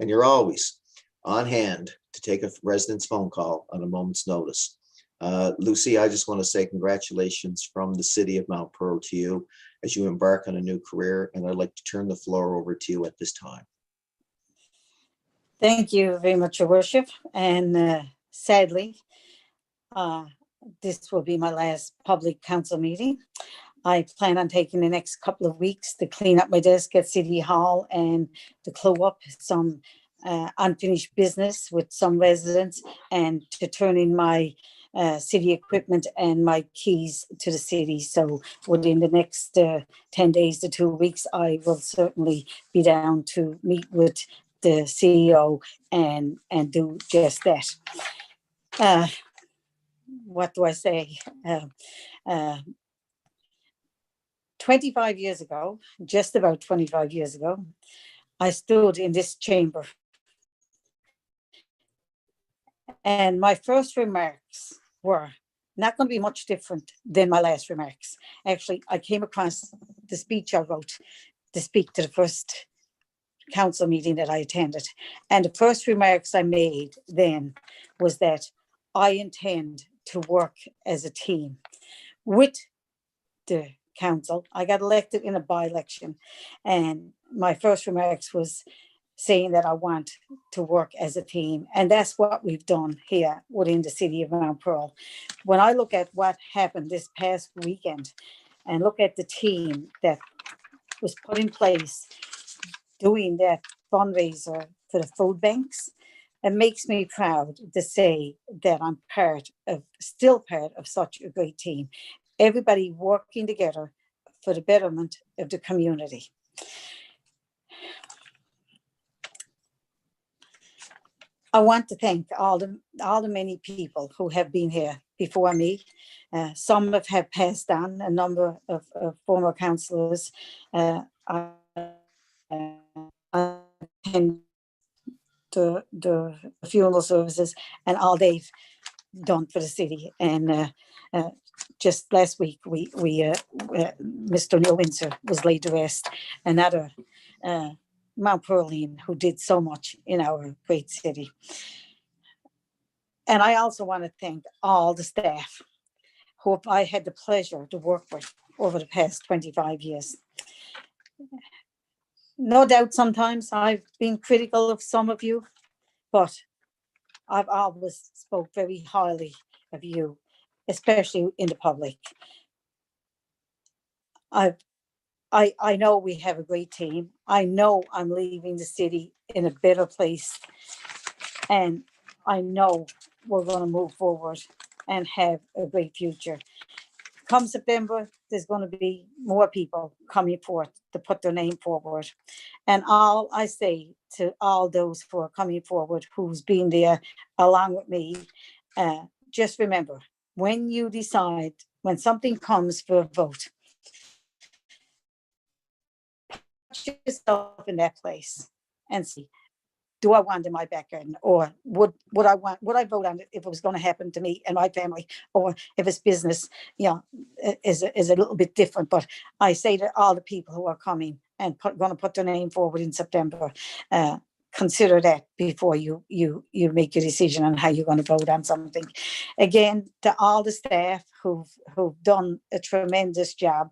and you're always on hand to take a resident's phone call on a moment's notice. Lucy, I just want to say congratulations from the city of Mount Pearl to you as you embark on a new career. And I'd like to turn the floor over to you at this time. Thank you very much, Your Worship. And sadly, this will be my last public council meeting. I plan on taking the next couple of weeks to clean up my desk at City Hall and to close up some unfinished business with some residents and to turn in my city equipment and my keys to the city. So within the next 10 days to 2 weeks, I will certainly be down to meet with the CEO and do just that. What do I say? 25 years ago, just about 25 years ago, I stood in this chamber. And my first remarks were not going to be much different than my last remarks. Actually, I came across the speech I wrote to speak to the first council meeting that I attended. And the first remarks I made then was that I intend to work as a team with the council. I got elected in a by-election, and my first remarks was saying that I want to work as a team. And that's what we've done here within the city of Mount Pearl. When I look at what happened this past weekend and look at the team that was put in place doing that fundraiser for the food banks, it makes me proud to say that I'm still part of such a great team. Everybody working together for the betterment of the community. I want to thank all the many people who have been here before me. Some have passed on, a number of former councillors. I attend the funeral services and all they've done for the city. And just last week, Mr. Neil Windsor was laid to rest, another Mount Pearlian who did so much in our great city. And I also want to thank all the staff who I had the pleasure to work with over the past 25 years. No doubt sometimes I've been critical of some of you, but I've always spoke very highly of you, especially in the public. I know we have a great team. I know I'm leaving the city in a better place. And I know we're going to move forward and have a great future. Come September, there's going to be more people coming forth to put their name forward. And all I say to all those who are coming forward, who's been there along with me, just remember, when you decide, when something comes for a vote, put yourself in that place and see, do I want in my back garden, or would I vote on it if it was going to happen to me and my family, or if it's business, is a little bit different. But I say to all the people who are coming and going to put their name forward in September, consider that before you make your decision on how you're going to vote on something. Again, to all the staff who've done a tremendous job,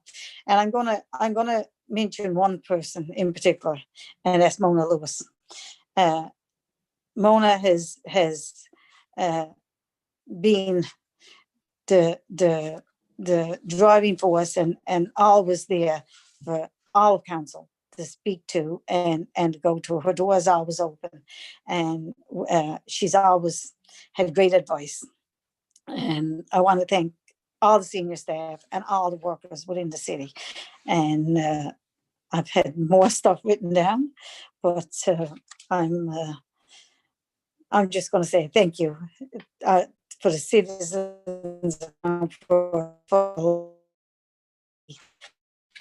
and I'm gonna mention one person in particular, and that's Mona Lewis. Mona has been the driving force and always there for all of council to speak to and go to. Her door is always open, and she's always had great advice. And I want to thank all the senior staff and all the workers within the city. And I've had more stuff written down, but I'm just going to say thank you for the citizens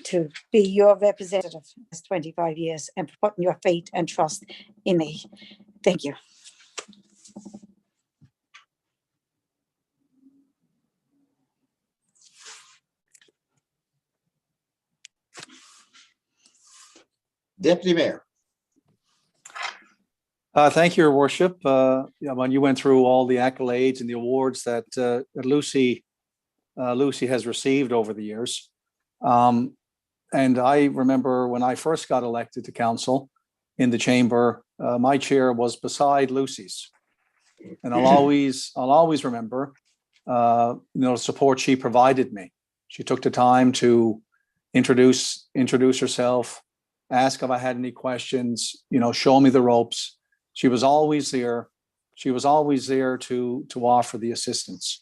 to be your representative for 25 years and for putting your faith and trust in me. Thank you. Deputy Mayor. Thank you, Your Worship. When you went through all the accolades and the awards that Lucy has received over the years, And I remember when I first got elected to council in the chamber, my chair was beside Lucy's. And I'll always remember, the support she provided me. She took the time to introduce herself, ask if I had any questions, show me the ropes. She was always there. She was always there to offer the assistance.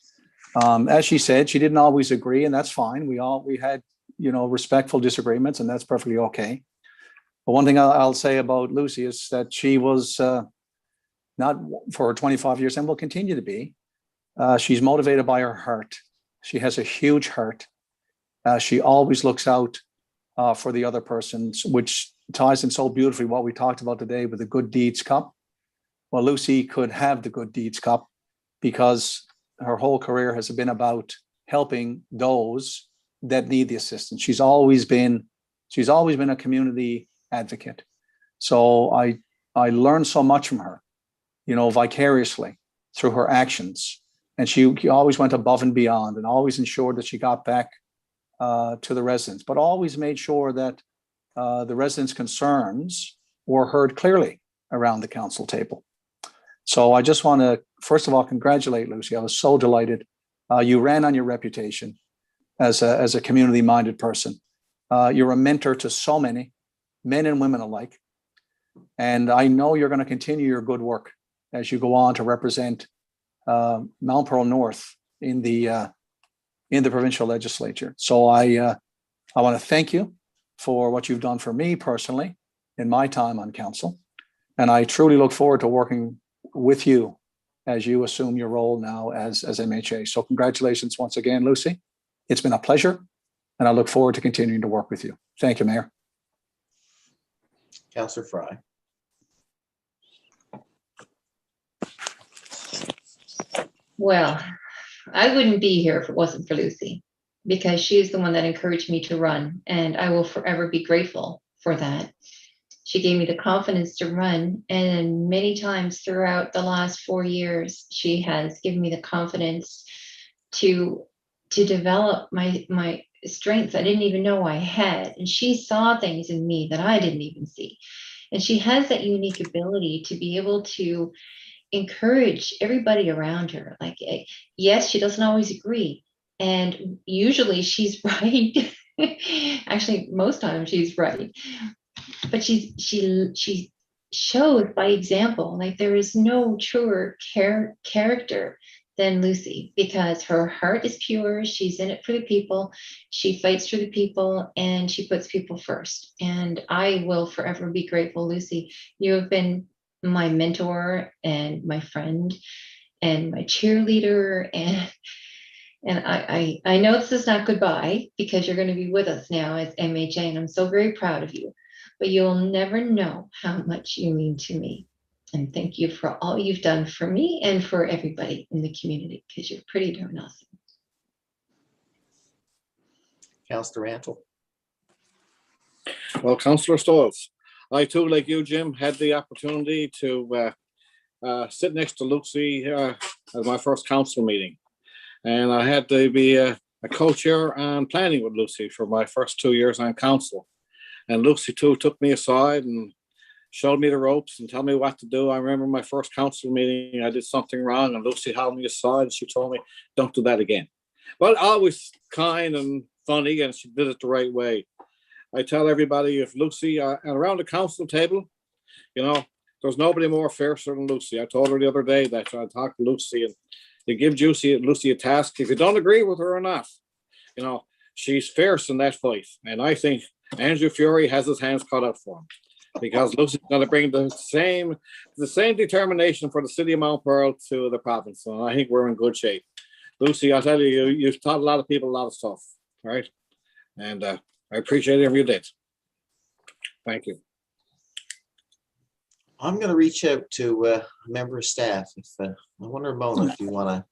As she said, she didn't always agree, and that's fine. We had, respectful disagreements, and that's perfectly okay. But one thing I'll say about Lucy is that she was not for 25 years and will continue to be. She's motivated by her heart. She has a huge heart. She always looks out for the other persons, which ties in so beautifully what we talked about today with the Good Deeds Cup. Well, Lucy could have the Good Deeds Cup because her whole career has been about helping those that need the assistance. She's always been a community advocate. So I learned so much from her, vicariously through her actions. And she always went above and beyond and always ensured that she got back to the residents, but always made sure that the residents' concerns were heard clearly around the council table. So I just want to, first of all, congratulate Lucy. I was so delighted. You ran on your reputation as a community-minded person. You're a mentor to so many, men and women alike. And I know you're going to continue your good work as you go on to represent Mount Pearl North in the provincial legislature. So I want to thank you for what you've done for me personally in my time on council. And I truly look forward to working with you as you assume your role now as MHA. So congratulations once again, Lucy. It's been a pleasure, and I look forward to continuing to work with you. Thank you, Mayor. Councillor Fry. Well, I wouldn't be here if it wasn't for Lucy, because she is the one that encouraged me to run, and I will forever be grateful for that. She gave me the confidence to run, and many times throughout the last 4 years, she has given me the confidence to develop my strengths I didn't even know I had. And she saw things in me that I didn't even see. And she has that unique ability to be able to encourage everybody around her. Like, yes, she doesn't always agree. And usually she's right. Actually, most times she's right. But she shows by example. Like, there is no truer character than Lucy, because her heart is pure. She's in it for the people. She fights for the people, and she puts people first. And I will forever be grateful, Lucy. You have been my mentor and my friend and my cheerleader. And I know this is not goodbye, because you're going to be with us now as MHA, and I'm so very proud of you. But you'll never know how much you mean to me. And thank you for all you've done for me and for everybody in the community, because you're pretty darn awesome. Councillor Rantle. Well, Councillor Stoyles, I too, like you, Jim, had the opportunity to sit next to Lucy at my first council meeting. And I had to be a co-chair on planning with Lucy for my first 2 years on council. And Lucy too took me aside and showed me the ropes and told me what to do. I remember my first council meeting, I did something wrong, and Lucy held me aside and she told me, don't do that again. But always kind and funny, and she did it the right way. I tell everybody, if Lucy, around the council table, there's nobody more fiercer than Lucy. I told her the other day that I talked to Lucy, and you give Lucy a task. If you don't agree with her or not, she's fierce in that fight. And I think Andrew Fury has his hands cut out for him, because Lucy's going to bring the same determination for the city of Mount Pearl to the province. And I think we're in good shape. Lucy, I tell you, you've taught a lot of people a lot of stuff, right? And I appreciate every you did. Thank you. I'm going to reach out to a member of staff. I wonder, Mona, if you want to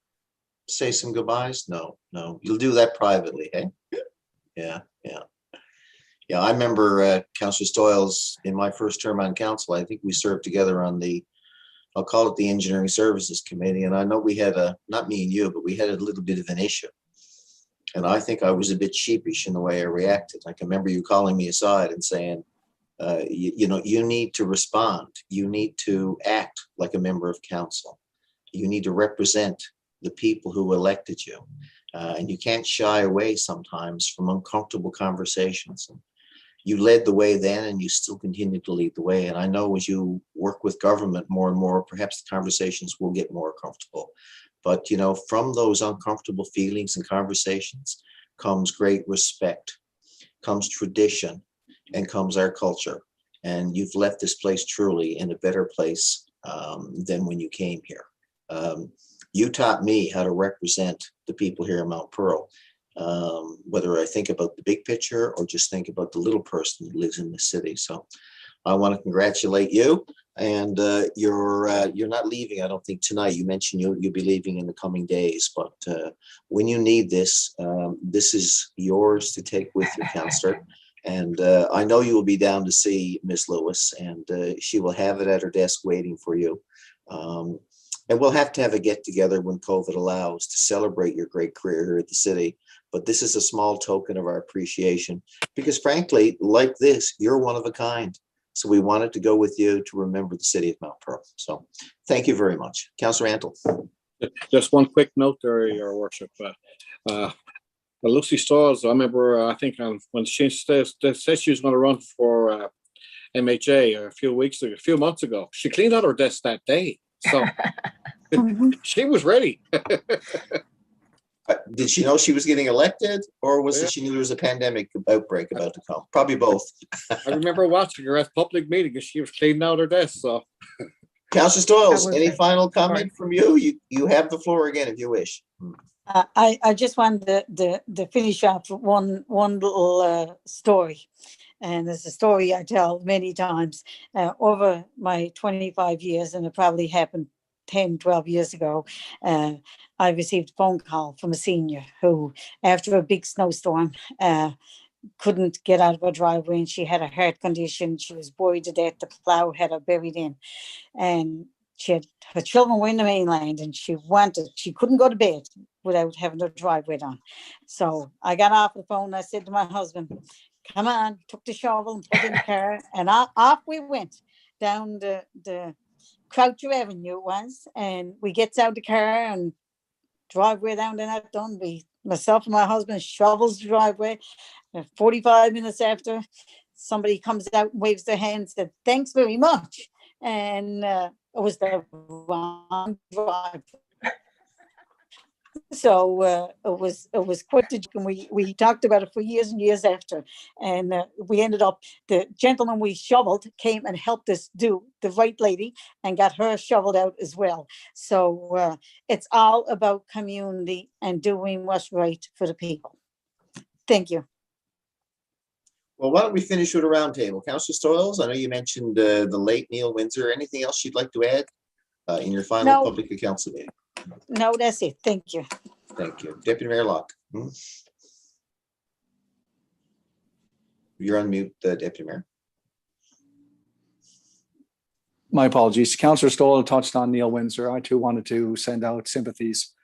say some goodbyes. No, you'll do that privately, eh? Yeah. I remember Councillor Stoyles in my first term on council. I think we served together on I'll call it the Engineering Services Committee. And I know we had not me and you, but we had a little bit of an issue. And I think I was a bit sheepish in the way I reacted. I can remember you calling me aside and saying, you need to respond. You need to act like a member of council. You need to represent the people who elected you. And you can't shy away sometimes from uncomfortable conversations. And you led the way then, and you still continue to lead the way. And I know as you work with government more and more, perhaps the conversations will get more comfortable. But, from those uncomfortable feelings and conversations comes great respect, comes tradition, and comes our culture. And you've left this place truly in a better place than when you came here. You taught me how to represent the people here in Mount Pearl, whether I think about the big picture or just think about the little person that lives in the city. So I want to congratulate you. And you're not leaving, I don't think, tonight. You mentioned you'll be leaving in the coming days, but when you need this, this is yours to take with you, Councillor. And I know you will be down to see Miss Lewis, and she will have it at her desk waiting for you. And we'll have to have a get together when COVID allows to celebrate your great career here at the city. But this is a small token of our appreciation, because frankly, like this, you're one of a kind. So we wanted to go with you to remember the city of Mount Pearl. So thank you very much. Councillor Antle. Just one quick note there, Your Worship. Lucy Stalls, I remember, I think when she said she was going to run for MHA a few months ago, she cleaned out her desk that day. So she was ready. Did she know she was getting elected, or was it she knew there was a pandemic outbreak about to come? Probably both. I remember watching her at public meeting and she was cleaning out her desk. So, Councillor Stoyles, any final comment from you? You have the floor again if you wish. I just wanted to finish off one little story. And it's a story I tell many times over my 25 years, and it probably happened 10, 12 years ago. I received a phone call from a senior who, after a big snowstorm, couldn't get out of her driveway, and she had a heart condition. She was worried to death the plow had her buried in. And her children were in the mainland, and she couldn't go to bed without having her driveway done. So I got off the phone. I said to my husband, come on, took the shovel and put it in the car, and off we went down the Croucher Avenue it was, and we gets out the car and driveway down to that done. Myself and my husband shovels the driveway. 45 minutes after, somebody comes out and waves their hand and said, thanks very much. And it was the wrong drive. So it was quite a joke, and we talked about it for years and years after, and we ended up, the gentleman we shoveled came and helped us do the right lady and got her shoveled out as well. So it's all about community and doing what's right for the people. Thank you. Well, why don't we finish with a roundtable? Councillor Stoyles, I know you mentioned the late Neil Windsor. Anything else you'd like to add in your final public council meeting? No, that's it. Thank you. Thank you. Deputy Mayor Locke. You're on mute, Deputy Mayor. My apologies. Councillor Stoll touched on Neil Windsor. I too wanted to send out sympathies,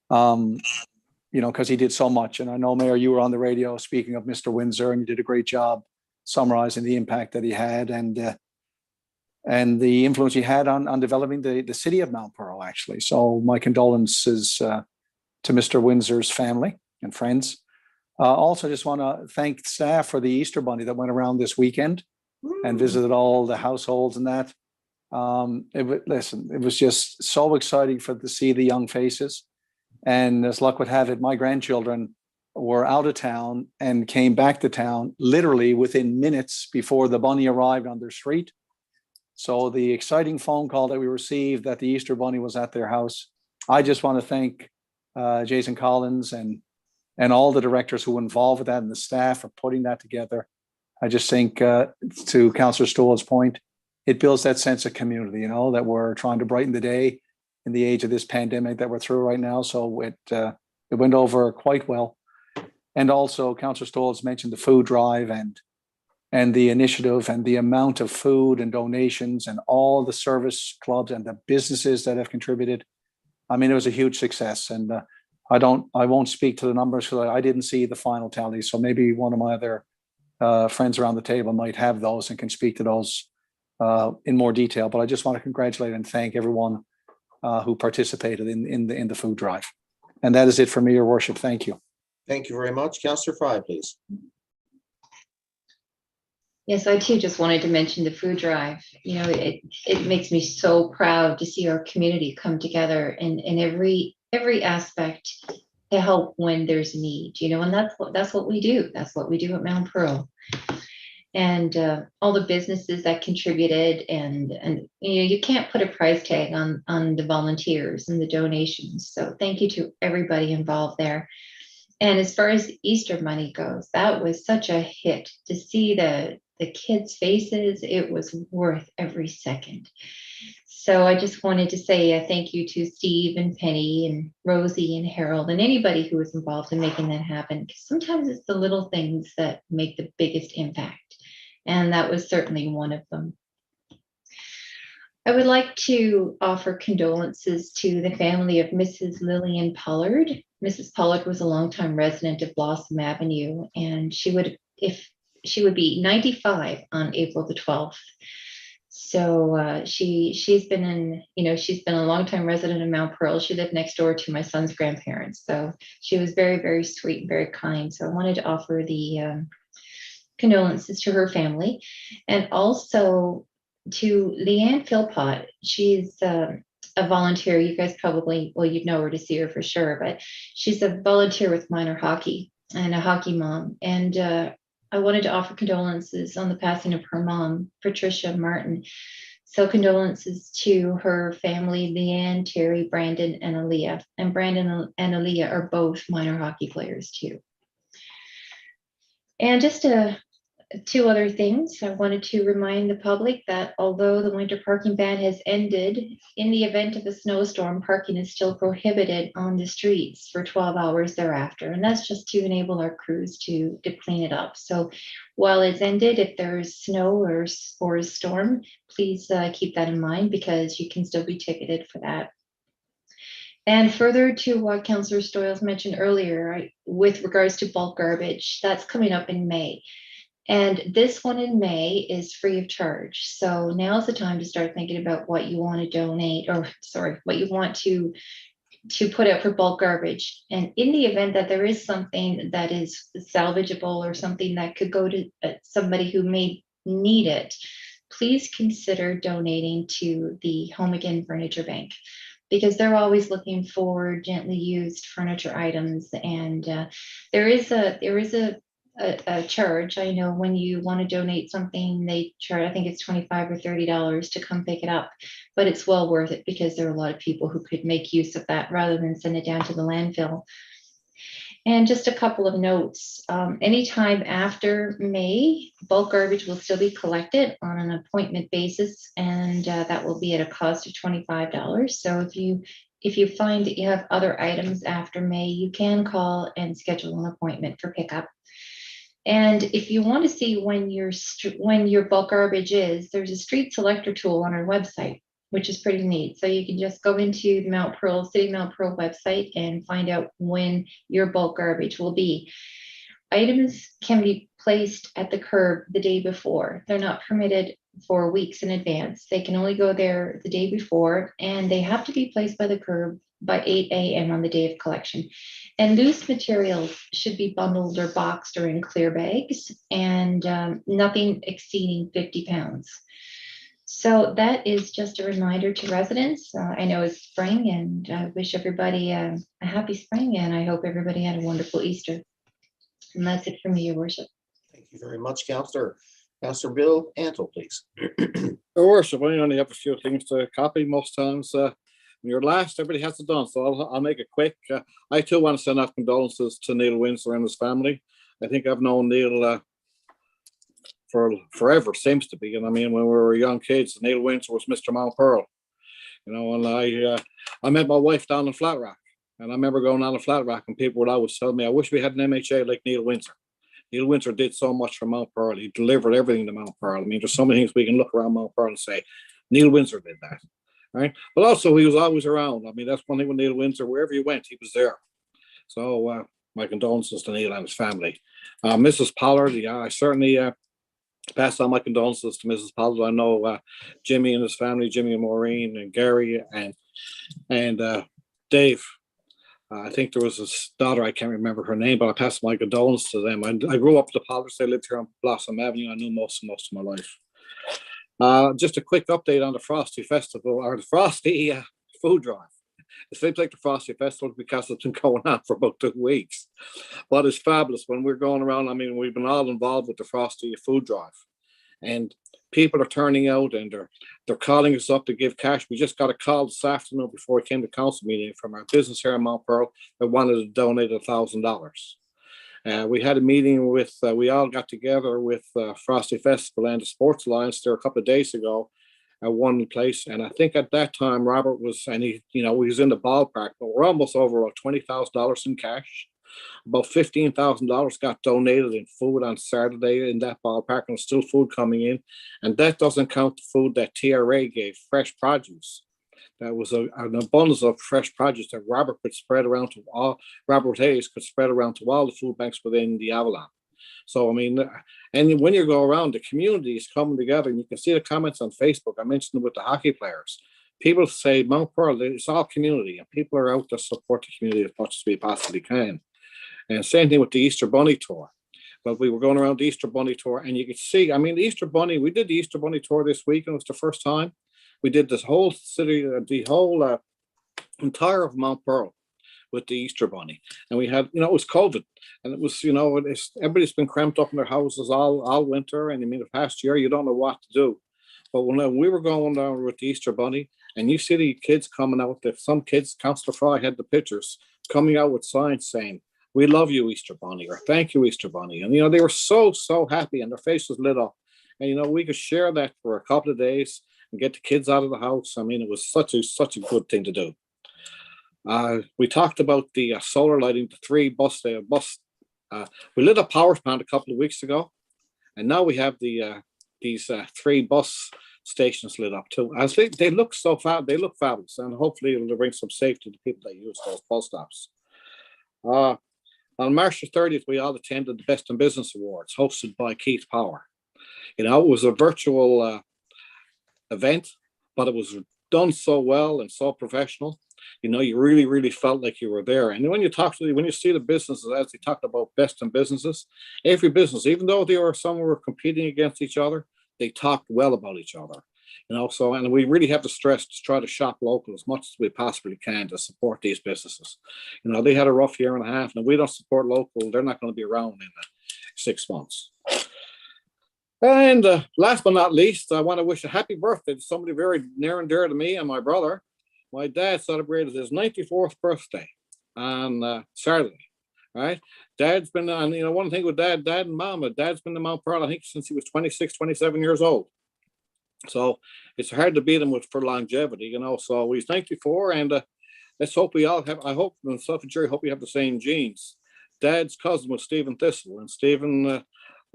because he did so much. And I know, Mayor, you were on the radio speaking of Mr. Windsor, and you did a great job summarizing the impact that he had and the influence he had on developing the city of Mount Pearl, actually. So my condolences to Mr. Windsor's family and friends. Also, just want to thank staff for the Easter Bunny that went around this weekend and visited all the households and that. It was just so exciting to see the young faces. And as luck would have it, my grandchildren were out of town and came back to town literally within minutes before the bunny arrived on their street. So the exciting phone call that we received that the Easter Bunny was at their house, I just want to thank Jason Collins and all the directors who were involved with that and the staff for putting that together. I just think, to Councillor Stoll's point, it builds that sense of community, that we're trying to brighten the day in the age of this pandemic that we're through right now. So it went over quite well. And also, Councillor Stoll's mentioned the food drive and the initiative and the amount of food and donations and all the service clubs and the businesses that have contributed. I mean, it was a huge success. And I won't speak to the numbers because I didn't see the final tally. So maybe one of my other friends around the table might have those and can speak to those in more detail. But I just want to congratulate and thank everyone who participated in the food drive. And that is it for me, Your Worship. Thank you. Thank you very much. Councillor Fry, please. Yes, I too just wanted to mention the food drive. You know, it makes me so proud to see our community come together in every aspect to help when there's a need, you know, and that's what we do. That's what we do at Mount Pearl. And all the businesses that contributed and you know, you can't put a price tag on the volunteers and the donations. So thank you to everybody involved there. And as far as the Easter money goes, that was such a hit to see the kids' faces. It was worth every second. So I just wanted to say a thank you to Steve and Penny and Rosie and Harold and anybody who was involved in making that happen. Because sometimes it's the little things that make the biggest impact. And that was certainly one of them. I would like to offer condolences to the family of Mrs. Lillian Pollard. Mrs. Pollard was a longtime resident of Blossom Avenue, and she would be 95 on April the 12th. So she's been a longtime resident of Mount Pearl. She lived next door to my son's grandparents. So she was very, very sweet and very kind. So I wanted to offer the condolences to her family, and also to Leanne Philpott. She's a volunteer. You guys probably, well, you'd know her to see her for sure, but she's a volunteer with minor hockey and a hockey mom. And I wanted to offer condolences on the passing of her mom, Patricia Martin. So condolences to her family, Leanne, Terry, Brandon, and Aaliyah. And Brandon and Aaliyah are both minor hockey players too. And just two other things. I wanted to remind the public that although the winter parking ban has ended, in the event of a snowstorm, parking is still prohibited on the streets for 12 hours thereafter. And that's just to enable our crews to clean it up. So while it's ended, if there's snow or a storm, please keep that in mind, because you can still be ticketed for that. And further to what Councillor Stoyles mentioned earlier, with regards to bulk garbage, that's coming up in May. And this one in May is free of charge. So now's the time to start thinking about what you want to donate, or sorry, what you want to put out for bulk garbage. And in the event that there is something that is salvageable or something that could go to somebody who may need it, please consider donating to the Home Again Furniture Bank, because they're always looking for gently used furniture items. And there is a charge. I know when you want to donate something, they charge, I think it's $25 or $30 to come pick it up, but it's well worth it, because there are a lot of people who could make use of that rather than send it down to the landfill. And just a couple of notes. Anytime after May, bulk garbage will still be collected on an appointment basis, and that will be at a cost of $25. So if you find that you have other items after May, you can call and schedule an appointment for pickup. And if you want to see when your bulk garbage is, there's a street selector tool on our website, which is pretty neat. So you can just go into the Mount Pearl website and find out when your bulk garbage will be. Items can be placed at the curb the day before. They're not permitted for weeks in advance. They can only go there the day before, and they have to be placed by the curb by 8 a.m. on the day of collection. And loose materials should be bundled or boxed or in clear bags, and nothing exceeding 50 pounds. So that is just a reminder to residents. I know it's spring, and I wish everybody a happy spring, and I hope everybody had a wonderful Easter. And that's it for me, Your Worship. Thank you very much, Councillor. Councillor Bill Antle, please. Your Worship, I only have a few things to copy most times. When you're last, everybody has it done, so I'll make it quick. I too want to send out condolences to Neil Windsor and his family. I think I've known Neil for forever, seems to be. And I mean, when we were young kids, Neil Windsor was Mr. Mount Pearl. You know, and I met my wife down in Flatrock, and I remember going down to Flatrock, and people would always tell me, I wish we had an MHA like Neil Windsor. Neil Windsor did so much for Mount Pearl. He delivered everything to Mount Pearl. I mean, there's so many things we can look around Mount Pearl and say, Neil Windsor did that. Right. But also he was always around. I mean, that's one thing with Neil Windsor, wherever he went, he was there. So my condolences to Neil and his family. Mrs. Pollard, yeah, I certainly pass on my condolences to Mrs. Pollard. I know Jimmy and his family, Jimmy and Maureen and Gary and Dave. I think there was his daughter, I can't remember her name, but I passed my condolences to them. I grew up with the Pollards. They lived here on Blossom Avenue. I knew most of my life. Just a quick update on the Frosty Festival, or the Frosty food drive. It seems like the Frosty Festival because it's been going on for about 2 weeks. But it's fabulous when we're going around. I mean, we've been all involved with the Frosty food drive. And people are turning out and they're calling us up to give cash. We just got a call this afternoon before we came to council meeting from our business here in Mount Pearl that wanted to donate $1,000. We had a meeting with, we all got together with Frosty Festival and the Sports Alliance there a couple of days ago at one place. And I think at that time, Robert was, and he was in the ballpark, but we're almost over about $20,000 in cash. About $15,000 got donated in food on Saturday in that ballpark, and still food coming in. And that doesn't count the food that TRA gave, fresh produce. That was an abundance of fresh produce that Robert could spread around to all, Robert Hayes could spread around to all the food banks within the Avalon. So, I mean, and when you go around, the community is coming together, and you can see the comments on Facebook. I mentioned it with the hockey players. People say Mount Pearl, it's all community, and people are out to support the community as much as we possibly can. And same thing with the Easter Bunny tour. But we were going around the Easter Bunny tour, and you could see, I mean, the Easter Bunny, we did the Easter Bunny tour this week, and it was the first time. We did this whole city, the whole entire of Mount Pearl with the Easter Bunny. And we had, it was COVID, and it was, everybody's been cramped up in their houses all winter. And I mean, the past year, you don't know what to do. But when we were going down with the Easter Bunny, and you see the kids coming out, some kids, Councillor Fry had the pictures, coming out with signs saying, "We love you, Easter Bunny," or "Thank you, Easter Bunny." And, they were so happy, and their faces lit up. And, we could share that for a couple of days and get the kids out of the house. I mean, it was such a good thing to do. We talked about the solar lighting, the 3 bus. We lit a power plant a couple of weeks ago, and now we have these 3 bus stations lit up too. I think they look they look fabulous, and hopefully it'll bring some safety to people that use those bus stops. On March the 30th, we all attended the Best in Business Awards hosted by Keith Power. It was a virtual event, but it was done so well and so professional. You really, really felt like you were there. And when you see the businesses, as they talked about best in businesses, every business, even though some were competing against each other, they talked well about each other. And we really have to stress to try to shop local as much as we possibly can to support these businesses. They had a rough year and a half, and if we don't support local, they're not going to be around in 6 months. And last but not least, I want to wish a happy birthday to somebody very near and dear to me and my brother. My dad celebrated his 94th birthday on Saturday. Right? Dad's been on, one thing with dad and mama, Dad's been in Mount Pearl, I think, since he was 26, 27 years old. So it's hard to beat him for longevity, So he's 94, and let's hope we all have, I hope, myself and Jerry, hope we have the same genes. Dad's cousin was Stephen Thistle, and Stephen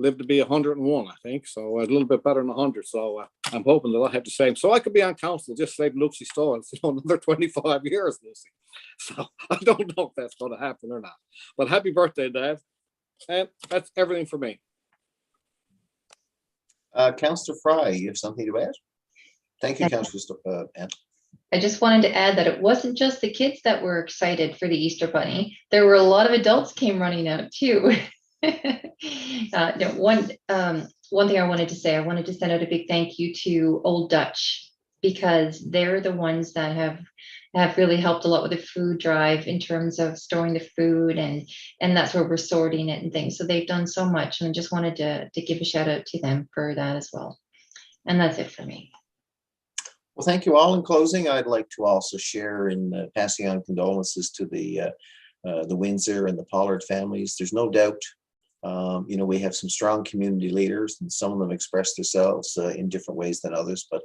lived to be 101, I think, so a little bit better than 100. So I'm hoping that I'll have the same. So I could be on council just like Lucy Stoll, another 25 years, Lucy. So I don't know if that's going to happen or not. But happy birthday, Dad. And that's everything for me. Councillor Fry, you have something to add? Thank you, Councillor Ann. I just wanted to add that it wasn't just the kids that were excited for the Easter Bunny. There were a lot of adults came running out too. One thing I wanted to say, I wanted to send out a big thank you to Old Dutch, because they're the ones that have really helped a lot with the food drive in terms of storing the food, and that's where we're sorting it and things. So they've done so much, and I just wanted to give a shout out to them for that as well. And that's it for me. Well, thank you all. In closing, I'd like to also share in passing on condolences to the Windsor and the Pollard families. There's no doubt, we have some strong community leaders, and some of them express themselves in different ways than others, but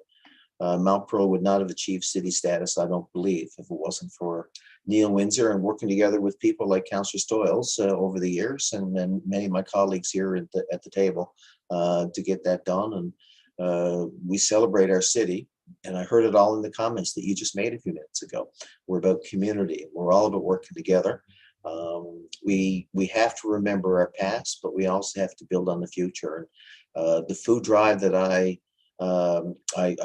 Mount Pearl would not have achieved city status, I don't believe, if it wasn't for Neil Windsor and working together with people like Councillor Stoyles over the years, and then many of my colleagues here at the table to get that done. And we celebrate our city. And I heard it all in the comments that you just made a few minutes ago. We're about community. We're all about working together. We have to remember our past, but we also have to build on the future. The food drive that I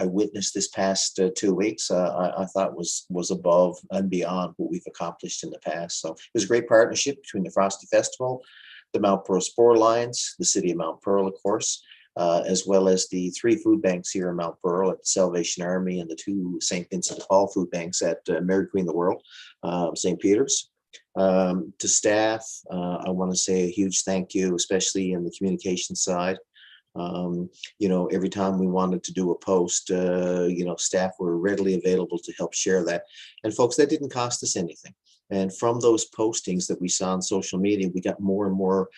witnessed this past 2 weeks, I thought was above and beyond what we've accomplished in the past. So it was a great partnership between the Frosty Festival, the Mount Pearl Sport Alliance, the City of Mount Pearl, of course, as well as the 3 food banks here in Mount Pearl at the Salvation Army and the 2 St. Vincent de Paul food banks at Mary Queen of the World, St. Peter's. To staff, I want to say a huge thank you, especially in the communication side. Every time we wanted to do a post, staff were readily available to help share that. And folks, that didn't cost us anything. And from those postings that we saw on social media, we got more and more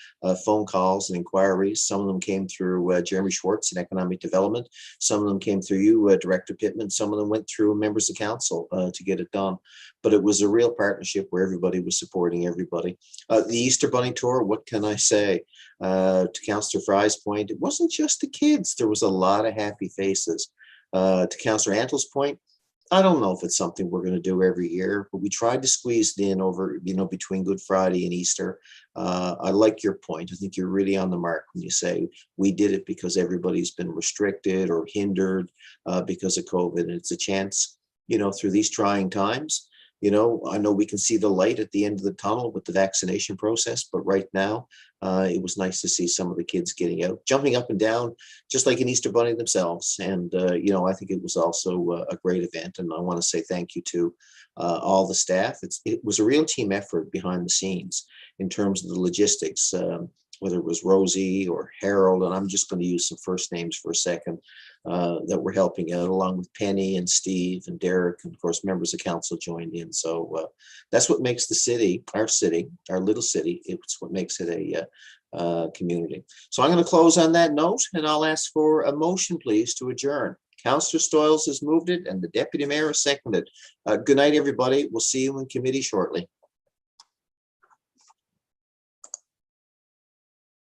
phone calls and inquiries. Some of them came through Jeremy Schwartz in Economic Development. Some of them came through you, Director Pittman. Some of them went through members of council to get it done. But it was a real partnership where everybody was supporting everybody. The Easter Bunny Tour, what can I say? To Councillor Fry's point, it wasn't just the kids. There was a lot of happy faces. To Councillor Antle's point, I don't know if it's something we're going to do every year, but we tried to squeeze it in over, between Good Friday and Easter. I like your point. I think you're really on the mark when you say we did it because everybody's been restricted or hindered because of COVID. And it's a chance, through these trying times. I know we can see the light at the end of the tunnel with the vaccination process, but right now it was nice to see some of the kids getting out, jumping up and down, just like an Easter Bunny themselves. And, I think it was also a great event. And I want to say thank you to all the staff. It was a real team effort behind the scenes in terms of the logistics, whether it was Rosie or Harold, and I'm just going to use some first names for a second, that were helping out, along with Penny and Steve and Derek, and of course, members of council joined in. So that's what makes the city, our little city, it's what makes it a community. So I'm going to close on that note, and I'll ask for a motion, please, to adjourn. Councillor Stoyles has moved it, and the Deputy Mayor has seconded. Good night, everybody. We'll see you in committee shortly.